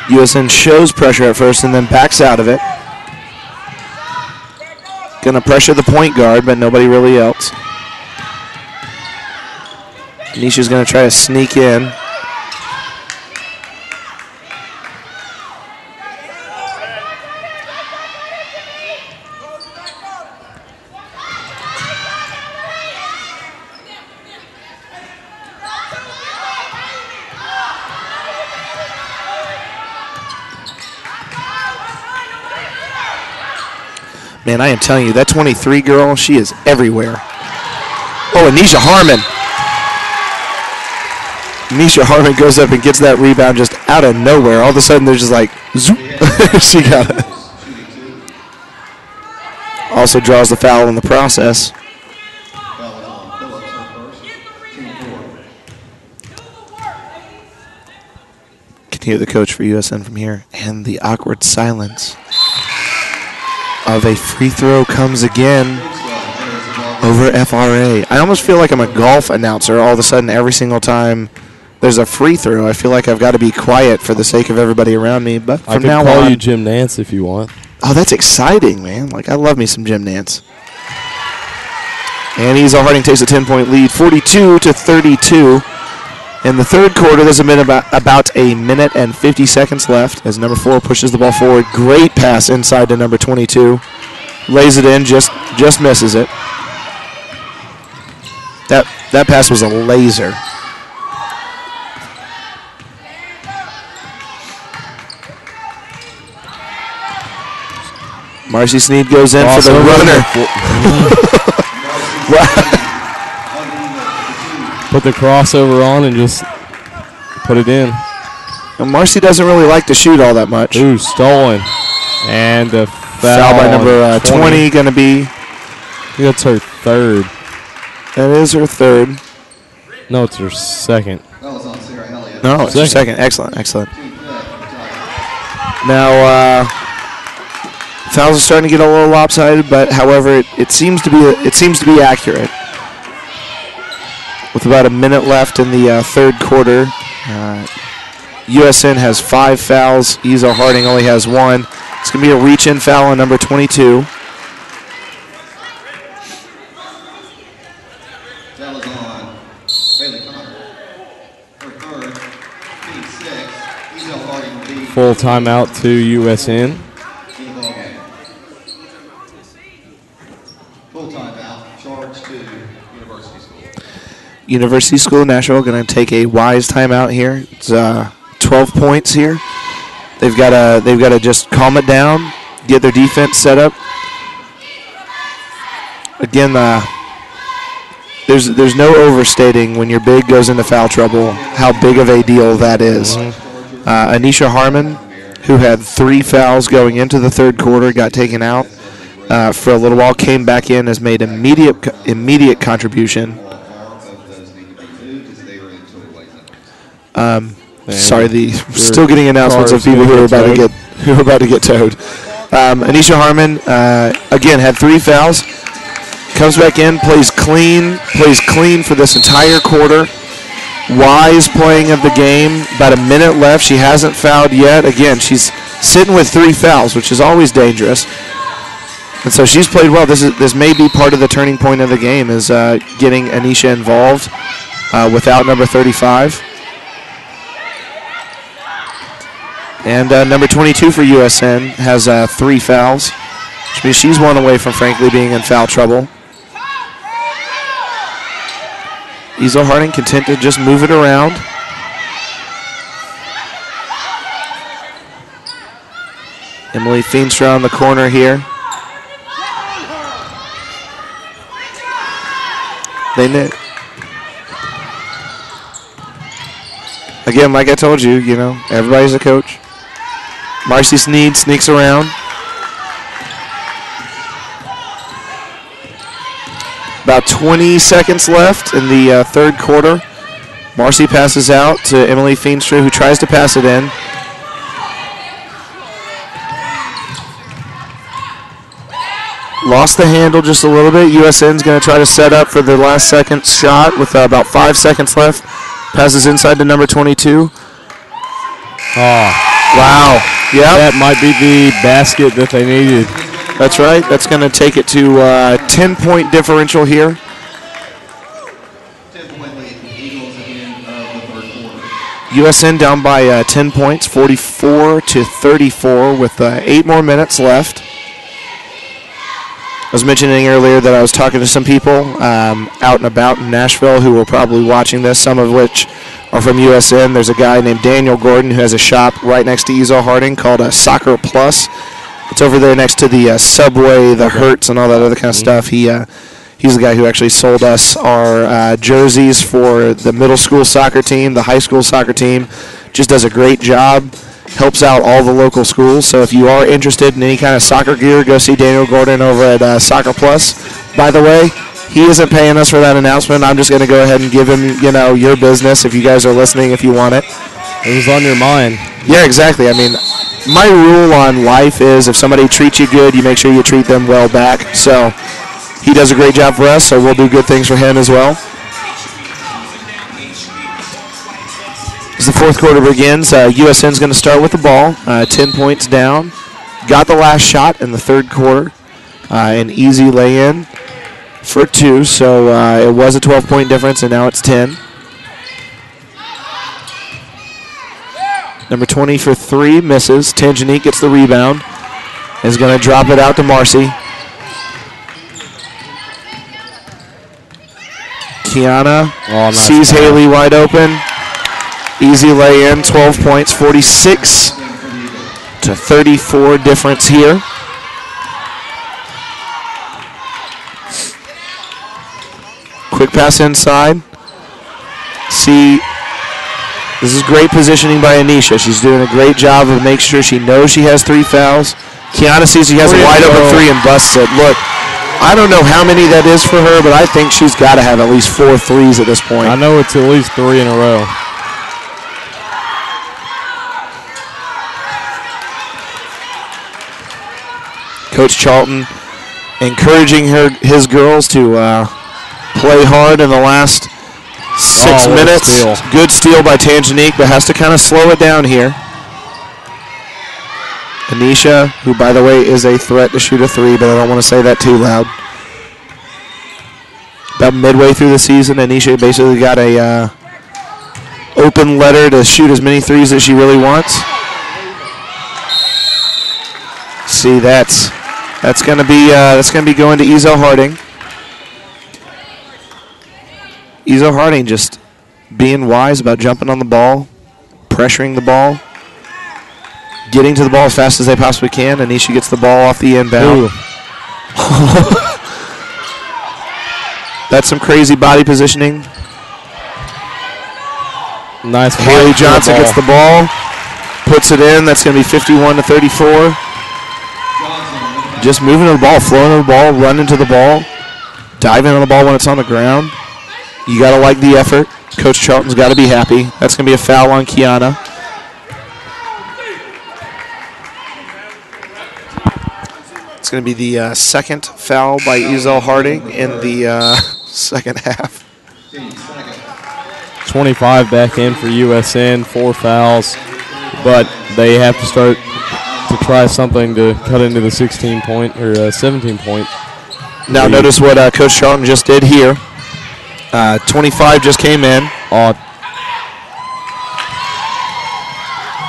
USN shows pressure at first and then backs out of it. Gonna pressure the point guard, but nobody really else. Nisha's gonna try to sneak in. Man, I am telling you, that 23 girl, she is everywhere. Oh, Anisha Harmon. Anisha Harmon goes up and gets that rebound just out of nowhere. All of a sudden, they're just like, zoop. She got it. Also draws the foul in the process. Can hear the coach for USN from here. And the awkward silence of a free throw comes again over FRA. I almost feel like I'm a golf announcer all of a sudden every single time there's a free throw. I feel like I've got to be quiet for the sake of everybody around me. But from now on, I can call you Jim Nance if you want. Oh, that's exciting, man. Like, I love me some Jim Nance. And Ezell-Harding takes a 10-point lead, 42-32. In the third quarter, there's been about a minute and 50 seconds left as number 4 pushes the ball forward. Great pass inside to number 22. Lays it in, just misses it. That pass was a laser. Marcy Sneed goes in for the runner. Put the crossover on and just put it in. And Marcy doesn't really like to shoot all that much. Ooh, stolen. And a foul by number 20 going to be. That's her third. That is her third. No, it's her second. No, it's her second. Excellent. Now, fouls are starting to get a little lopsided, but however, it seems to be accurate. With about a minute left in the third quarter, USN has 5 fouls. Ezell-Harding only has 1. It's going to be a reach-in foul on number 22. Full timeout to USN. University School of Nashville going to take a wise timeout here. It's 12 points here. They've got to just calm it down, get their defense set up. Again, there's no overstating when your big goes into foul trouble how big of a deal that is. Anisha Harmon, who had 3 fouls going into the third quarter, got taken out for a little while, came back in, has made immediate contribution. Sorry, still getting announcements of people who are about to get towed. Anisha Harmon again had 3 fouls. Comes back in, plays clean for this entire quarter. Wise playing of the game. About a minute left. She hasn't fouled yet. Again, she's sitting with 3 fouls, which is always dangerous. And so she's played well. This may be part of the turning point of the game is getting Anisha involved without number 35. And number 22 for USN has 3 fouls, which means she's 1 away from, frankly, being in foul trouble. Ezell-Harding content to just move it around. Emily Feenstra on the corner here. They knit. Again, like I told you, everybody's a coach. Marcy Sneed sneaks around. About 20 seconds left in the third quarter. Marcy passes out to Emily Feenstra, who tries to pass it in. Lost the handle just a little bit. USN's going to try to set up for the last second shot with about 5 seconds left. Passes inside to number 22. Oh. Wow. Yeah. That might be the basket that they needed. That's right. That's going to take it to 10-point differential here. 10-point lead, Eagles at the end of the third quarter. USN down by 10 points, 44-34 with 8 more minutes left. I was mentioning earlier that I was talking to some people out and about in Nashville who were probably watching this, some of which are from USN. There's a guy named Daniel Gordon who has a shop right next to Ezell-Harding called Soccer Plus. It's over there next to the Subway, the Hertz, and all that other kind of stuff. He's the guy who actually sold us our jerseys for the middle school soccer team, the high school soccer team. Just does a great job. Helps out all the local schools. So if you are interested in any kind of soccer gear, go see Daniel Gordon over at Soccer Plus. By the way, he isn't paying us for that announcement. I'm just going to go ahead and give him, your business if you guys are listening, if you want it. It was on your mind. Yeah, exactly. I mean, my rule on life is if somebody treats you good, you make sure you treat them well back. So he does a great job for us, so we'll do good things for him as well. As the fourth quarter begins, USN's going to start with the ball, 10 points down. Got the last shot in the third quarter, an easy lay-in for 2, so it was a 12-point difference, and now it's 10. Number 20 for 3, misses. Tanjanique gets the rebound. Is going to drop it out to Marcy. Kiana sees Haley wide open. Easy lay-in, 12 points, 46-34 difference here. Quick pass inside. This is great positioning by Anisha. She's doing a great job of making sure she knows she has 3 fouls. Kiana sees she has a wide open 3 and busts it. Look, I don't know how many that is for her, but I think she's got to have at least 4 threes at this point. I know it's at least 3 in a row. Coach Charlton encouraging his girls to play hard in the last 6 minutes. Good steal by Tanjanique, but has to kind of slow it down here. Anisha, who by the way is a threat to shoot a 3, but I don't want to say that too loud. About midway through the season, Anisha basically got a open letter to shoot as many 3s as she really wants. See, that's going to be going to Ezell-Harding. Ezell-Harding just being wise about jumping on the ball, pressuring the ball, getting to the ball as fast as they possibly can. Anisha gets the ball off the inbound. That's some crazy body positioning. Nice. Haley Johnson gets the ball, puts it in. That's going to be 51-34. Just moving to the ball, flowing to the ball, running to the ball, diving on the ball when it's on the ground. You got to like the effort. Coach Charlton's got to be happy. That's going to be a foul on Kiana. It's going to be the second foul by Ezell-Harding in the second half. 25 back in for USN, 4 fouls, but they have to start to try something to cut into the 16-point or 17-point. Now lead. Notice what Coach Charlton just did here. 25 just came in.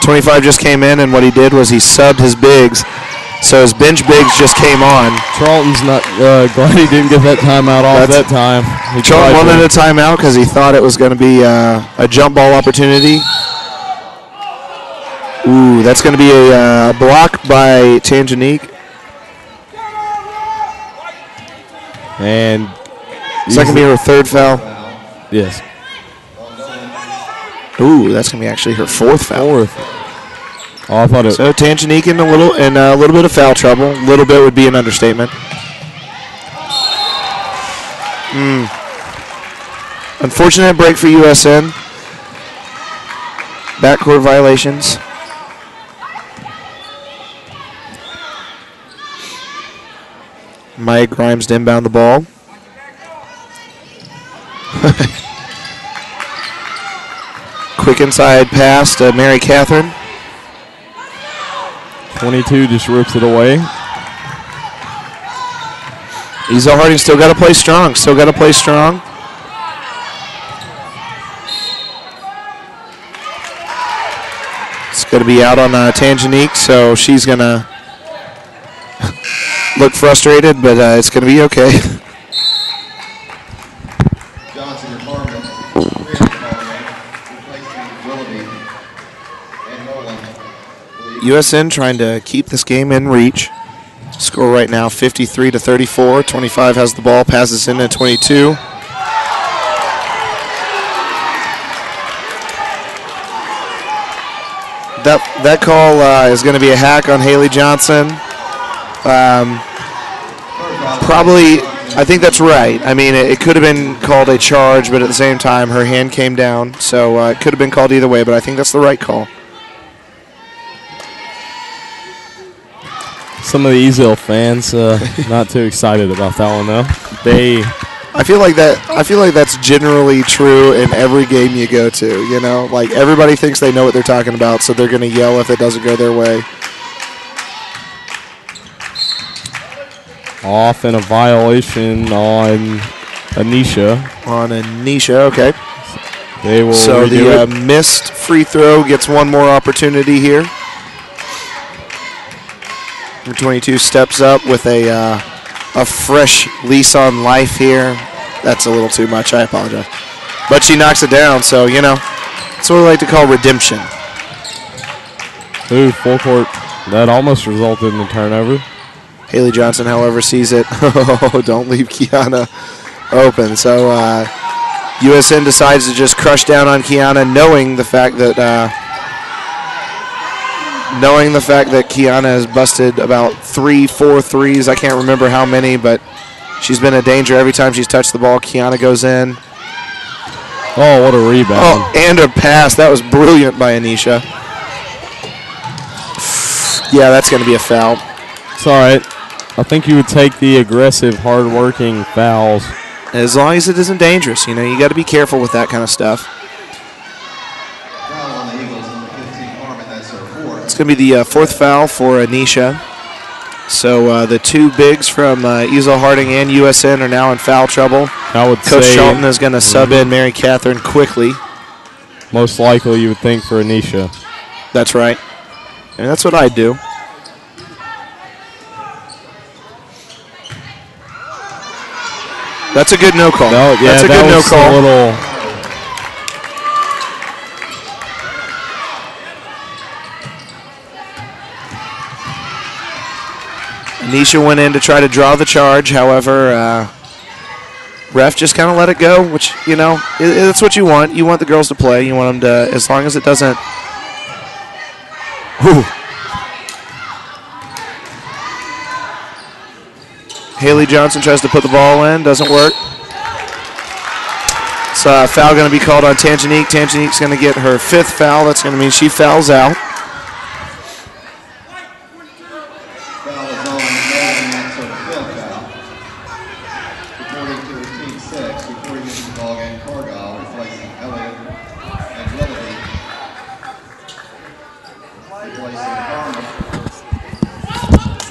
25 just came in, and what he did was he subbed his bigs. So his bench bigs just came on. Charlton's not glad he didn't get that timeout off that time. Charlton wanted a timeout because he thought it was going to be a jump ball opportunity. Ooh, that's going to be a block by Tanjanique. And is that going to be her 3rd foul? Yes. Ooh, that's going to be actually her 4th foul. 4th. Oh, I thought it. So Tanjanique in a little bit of foul trouble. A little bit would be an understatement. Unfortunate break for USN. Backcourt violations. Maya Grimes to inbound the ball. Quick inside pass to Mary Catherine. 22 just rips it away. Ezell-Harding still got to play strong. Still got to play strong. It's going to be out on Tangenique, so she's going to look frustrated, but it's going to be okay. Johnson and Harmon, replacing Willoughby and Nolan. USN trying to keep this game in reach. Score right now 53-34. 25 has the ball, passes in at 22. That call is going to be a hack on Haley Johnson. Probably, I think that's right. I mean, it could have been called a charge, but at the same time, her hand came down. So it could have been called either way, but I think that's the right call. Some of the Ezell fans not too excited about that one though. I feel like that's generally true in every game you go to. You know, like everybody thinks they know what they're talking about, so they're going to yell if it doesn't go their way. Off and a violation on Anisha. Okay. They will so redo the missed free throw gets one more opportunity here. Number 22 steps up with a fresh lease on life here. That's a little too much. I apologize. But she knocks it down, so, you know, that's what we like to call redemption. Ooh, full court. That almost resulted in a turnover. Haley Johnson, however, sees it. Oh, don't leave Kiana open. So USN decides to just crush down on Kiana, knowing the fact that Kiana has busted about 3-4 threes. I can't remember how many, but she's been a danger every time she's touched the ball. Kiana goes in. Oh, what a rebound. Oh, and a pass. That was brilliant by Anisha. Yeah, that's going to be a foul. It's all right. I think you would take the aggressive, hard-working fouls. As long as it isn't dangerous. You know, you got to be careful with that kind of stuff. It's going to be the fourth foul for Anisha. So the two bigs from Ezell-Harding and USN are now in foul trouble. I would Coach say Shelton is going to sub in Mary Catherine quickly. Most likely you would think for Anisha. That's right. And that's what I'd do. That's a good no call. No, yeah, that's a good no call. Anisha went in to try to draw the charge. However, ref just kind of let it go, which, you know, it's what you want. You want the girls to play. You want them to, as long as it doesn't. Whew. Haley Johnson tries to put the ball in. Doesn't work. So foul going to be called on Tangenique. Tangenique's going to get her fifth foul. That's going to mean she fouls out. Foul is on Nolan, that's her fifth foul. Reporting to the team six, reporting into the ball game, Cargyle, replacing Elliott and Willoughby. Replacing Harmon.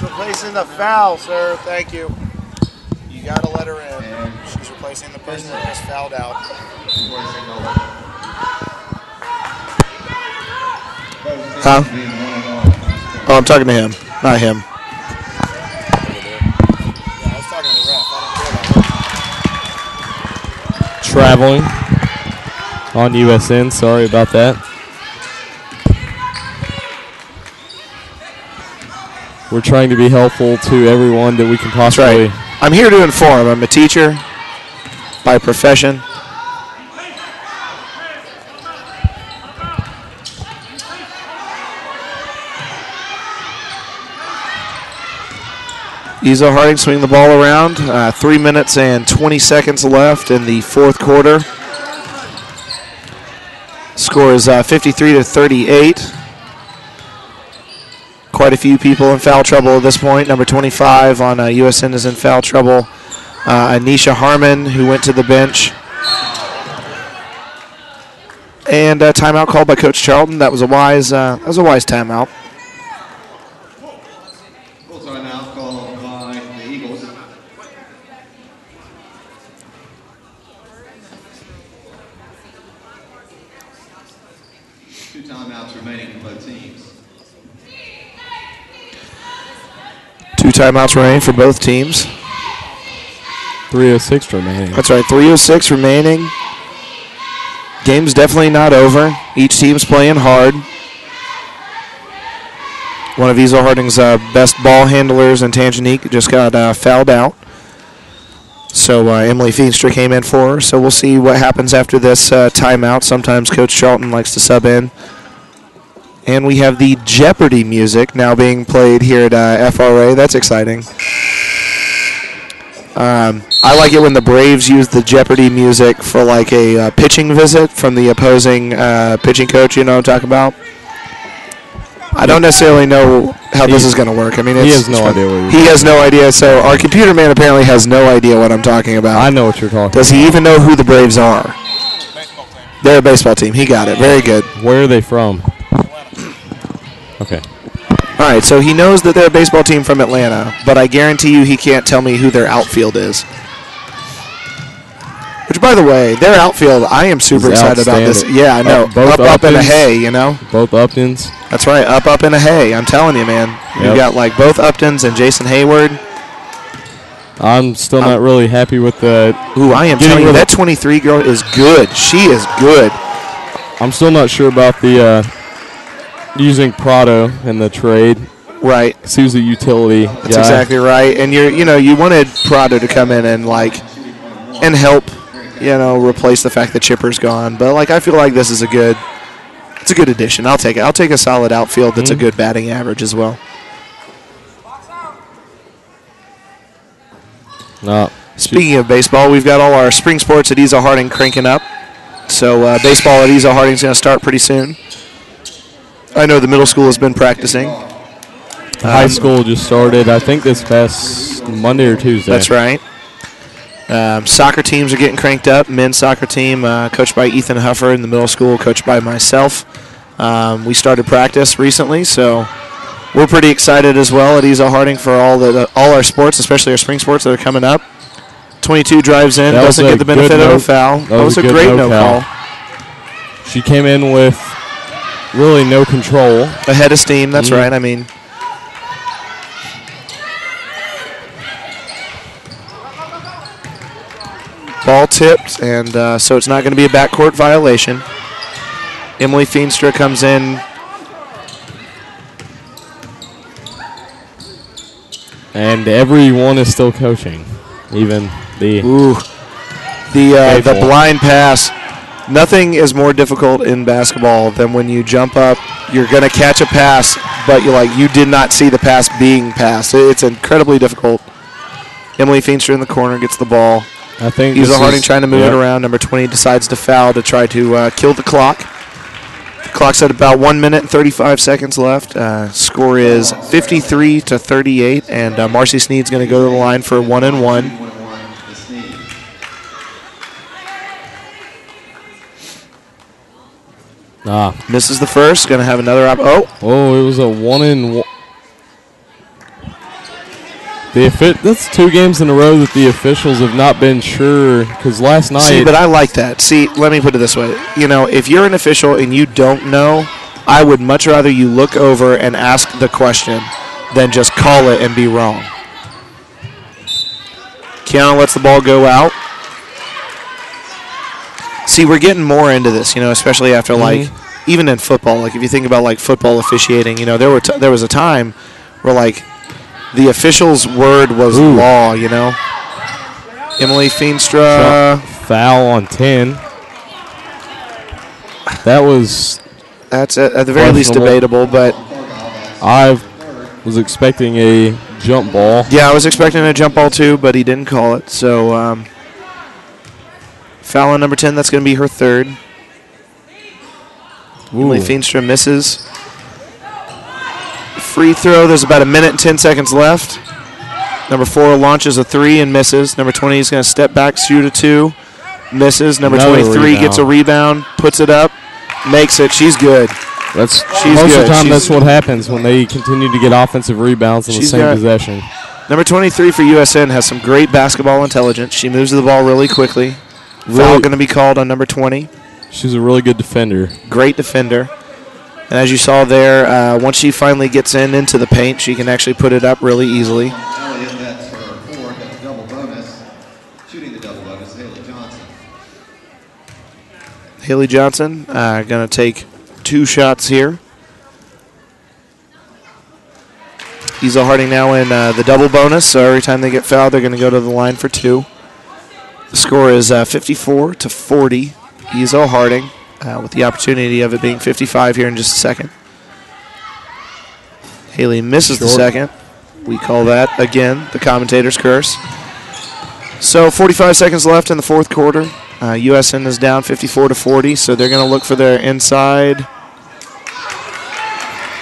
Replacing the foul, sir. Thank you. You got to let her in. She's replacing the person that just fouled out. Huh? Oh, I'm talking to him, not him. Yeah, I was talking to the ref. I Traveling on USN. Sorry about that. We're trying to be helpful to everyone that we can possibly. That's right. I'm here to inform. I'm a teacher by profession. Ezell-Harding swinging the ball around. 3 minutes and 20 seconds left in the fourth quarter. Score is 53-38. Quite a few people in foul trouble at this point. Number 25 on USN is in foul trouble. Anisha Harmon, who went to the bench. And a timeout called by Coach Charlton. That was a wise timeout. Full timeout called by the Eagles. Two timeouts remaining for both teams. 2 timeouts remaining for both teams. 3:06 remaining. That's right, 3:06 remaining. Game's definitely not over. Each team's playing hard. One of Ezell-Harding's best ball handlers, and Tangenique, just got fouled out. So Emily Feenstra came in for her. So we'll see what happens after this timeout. Sometimes Coach Charlton likes to sub in. And we have the Jeopardy music now being played here at FRA. That's exciting. I like it when the Braves use the Jeopardy music for like a pitching visit from the opposing pitching coach. You know what I'm talking about? I don't necessarily know how this is going to work. I mean, he has no idea. He has no idea. So our computer man apparently has no idea what I'm talking about. I know what you're talking about. Does he even know who the Braves are? They're a baseball team. He got it. Very good. Where are they from? Okay. All right, so he knows that they're a baseball team from Atlanta, but I guarantee you he can't tell me who their outfield is. Which, by the way, their outfield, I am super excited about this. Yeah, I know. Up in a hay, you know? Both Uptons. That's right, up in a hay. I'm telling you, man. Yep. You got like both Uptons and Jason Hayward. I'm still not really happy with the... Ooh, I am telling you, that 23 girl is good. She is good. I'm still not sure about the... using Prado in the trade. Right. He was a utility guy. That's exactly right. And you wanted Prado to come in and help, replace the fact that Chipper's gone. But I feel like this is a good addition. I'll take it. I'll take a solid outfield that's a good batting average as well. Speaking of baseball, we've got all our spring sports at Ezell-Harding cranking up. So baseball at Ezell-Harding is going to start pretty soon. I know the middle school has been practicing. High school just started, I think, this past Monday or Tuesday. That's right. Soccer teams are getting cranked up. Men's soccer team coached by Ethan Huffer, in the middle school coached by myself. We started practice recently, so we're pretty excited as well at Ezell-Harding for all our sports, especially our spring sports that are coming up. 22 drives in, doesn't get the benefit of a foul. That was a great no call. She came in with really no control. Ahead of steam, that's right. I mean, ball tipped, and so it's not going to be a backcourt violation. Emily Feenstra comes in. And everyone is still coaching, even the the blind pass. Nothing is more difficult in basketball than when you jump up, you're going to catch a pass, but you did not see the pass being passed. It's incredibly difficult. Emily Feenstra in the corner gets the ball. I think Ezell-Harding trying to move it around. Number 20 decides to foul to try to kill the clock. The clock's at about 1 minute and 35 seconds left. Score is 53-38, and Marcy Sneed's going to go to the line for 1-and-1. Misses the first. Going to have another up. Oh, it was a 1-and-1. That's 2 games in a row that the officials have not been sure, because last night... See, but I like that. See, let me put it this way. If you're an official and you don't know, I would much rather you look over and ask the question than just call it and be wrong. Kiana lets the ball go out. See, we're getting more into this, especially after, even in football. If you think about, football officiating, there was a time where, the official's word was law, Emily Feenstra. Foul on 10. That's at the very least debatable, but I was expecting a jump ball. Yeah, I was expecting a jump ball too, but he didn't call it. So foul on number 10, that's going to be her third. Emily Feenstra misses. Free throw, there's about 1 minute and 10 seconds left. Number 4 launches a 3 and misses. Number 20 is going to step back, shoot a 2, misses. Number 23 gets a rebound, puts it up, makes it. She's good. Most of the time, that's what happens when they continue to get offensive rebounds in the same possession. Number 23 for USN has some great basketball intelligence. She moves the ball really quickly. Foul going to be called on number 20. She's a really good defender. Great defender. And as you saw there, once she finally gets into the paint, she can actually put it up really easily. Elliott, that's her fourth. That's a double bonus. Shooting the double bonus, Haley Johnson. Haley Johnson going to take 2 shots here. Ezell-Harding now in the double bonus, so every time they get fouled, they're going to go to the line for 2. The score is 54-40. Ezell-Harding with the opportunity of it being 55 here in just a second. Haley misses the second. We call that, again, the commentator's curse. So 45 seconds left in the fourth quarter. USN is down 54-40, so they're going to look for their inside.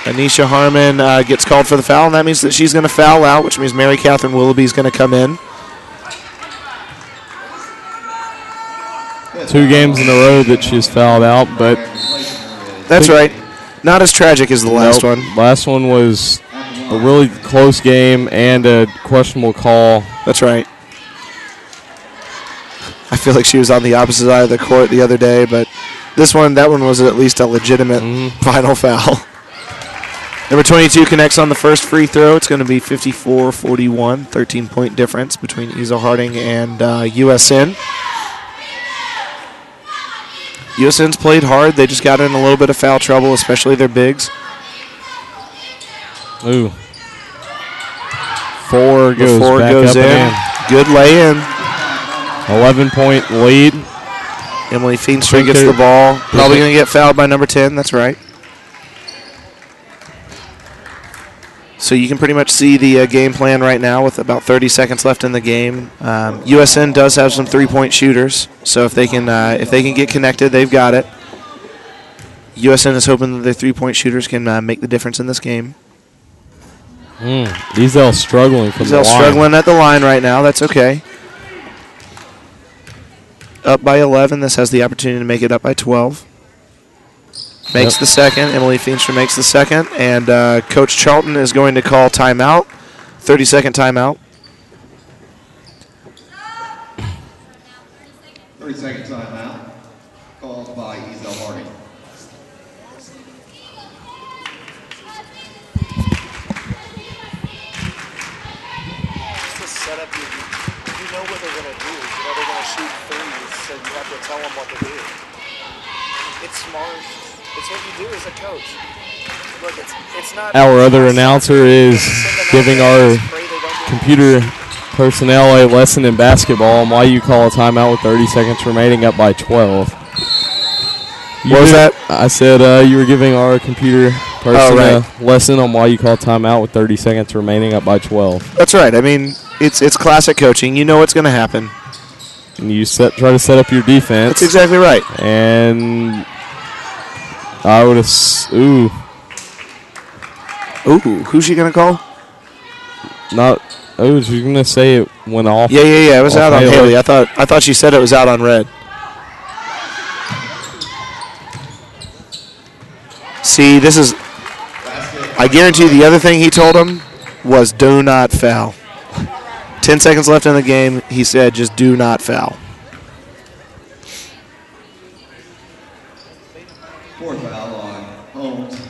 Anisha Harmon gets called for the foul, and that means that she's going to foul out, which means Mary Catherine Willoughby is going to come in. 2 games in a row that she's fouled out, but that's right. Not as tragic as the last one. Last one was a really close game and a questionable call. That's right. I feel like she was on the opposite side of the court the other day, but that one was at least a legitimate final foul. Number 22 connects on the first free throw. It's going to be 54-41, 13-point difference between Ezell-Harding and USN. USN's played hard. They just got in a little bit of foul trouble, especially their bigs. Ooh. 4 goes back goes up in. and Good lay-in. 11-point lead. Emily Feenstra gets the ball. Probably going to get fouled by number 10. That's right. So you can pretty much see the game plan right now with about 30 seconds left in the game. USN does have some 3-point shooters, so if they can get connected, they've got it. USN is hoping that their 3-point shooters can make the difference in this game. Ezell struggling from the line. Struggling at the line right now. That's okay. Up by 11. This has the opportunity to make it up by 12. Makes the second. Emily Feenstra makes the second. And Coach Charlton is going to call timeout. 30-second timeout. 30-second timeout. Called by Ezell-Harding. Just to set up you know what they're going to do. You know they're going to shoot threes, so you have to tell them what to do. It's smart. It's what you do as a coach. Look, it's not. Our other announcer is giving our computer personnel a lesson in basketball on why you call a timeout with 30 seconds remaining up by 12. What was that? I said you were giving our computer person a lesson on why you call timeout with 30 seconds remaining up by 12. That's right. I mean, it's classic coaching. You know what's going to happen. And you try to set up your defense. That's exactly right. And I would have. Ooh, who's she going to call? She's going to say it went off. Yeah. It was out on Haley. I thought she said it was out on red. See, this is. I guarantee the other thing he told him was do not foul. 10 seconds left in the game. He said just do not foul. Fourth foul on Holmes.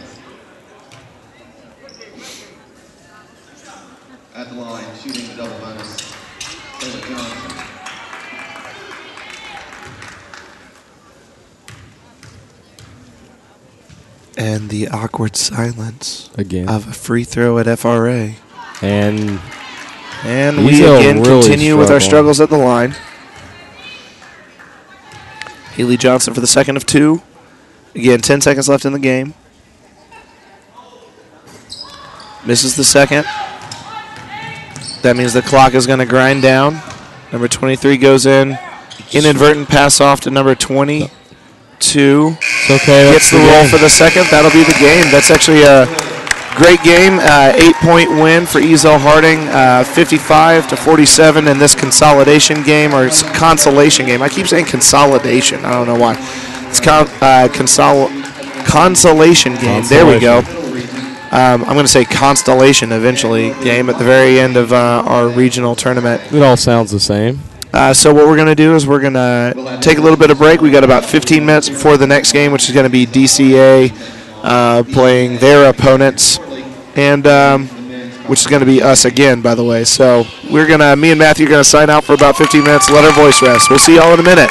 At the line, shooting the double bonus, Haley Johnson. And the awkward silence Again. of a free throw at FRA. And we again really continue with our struggles at the line. Haley Johnson for the second of 2. Again, 10 seconds left in the game. Misses the second. That means the clock is going to grind down. Number 23 goes in. Inadvertent pass off to number 22. It's okay. Gets the roll for the second. That'll be the game. That's actually a great game. 8-point win for Ezell-Harding, 55-47 in this consolidation game, or consolation game. I keep saying consolidation. I don't know why. It's consolation game. There we go. I'm going to say constellation eventually game at the very end of our regional tournament. It all sounds the same. So what we're going to do is we're going to take a little bit of break. We got about 15 minutes before the next game, which is going to be DCA playing their opponents, and which is going to be us again, by the way. So me and Matthew are going to sign out for about 15 minutes, let our voice rest. We'll see y'all in a minute.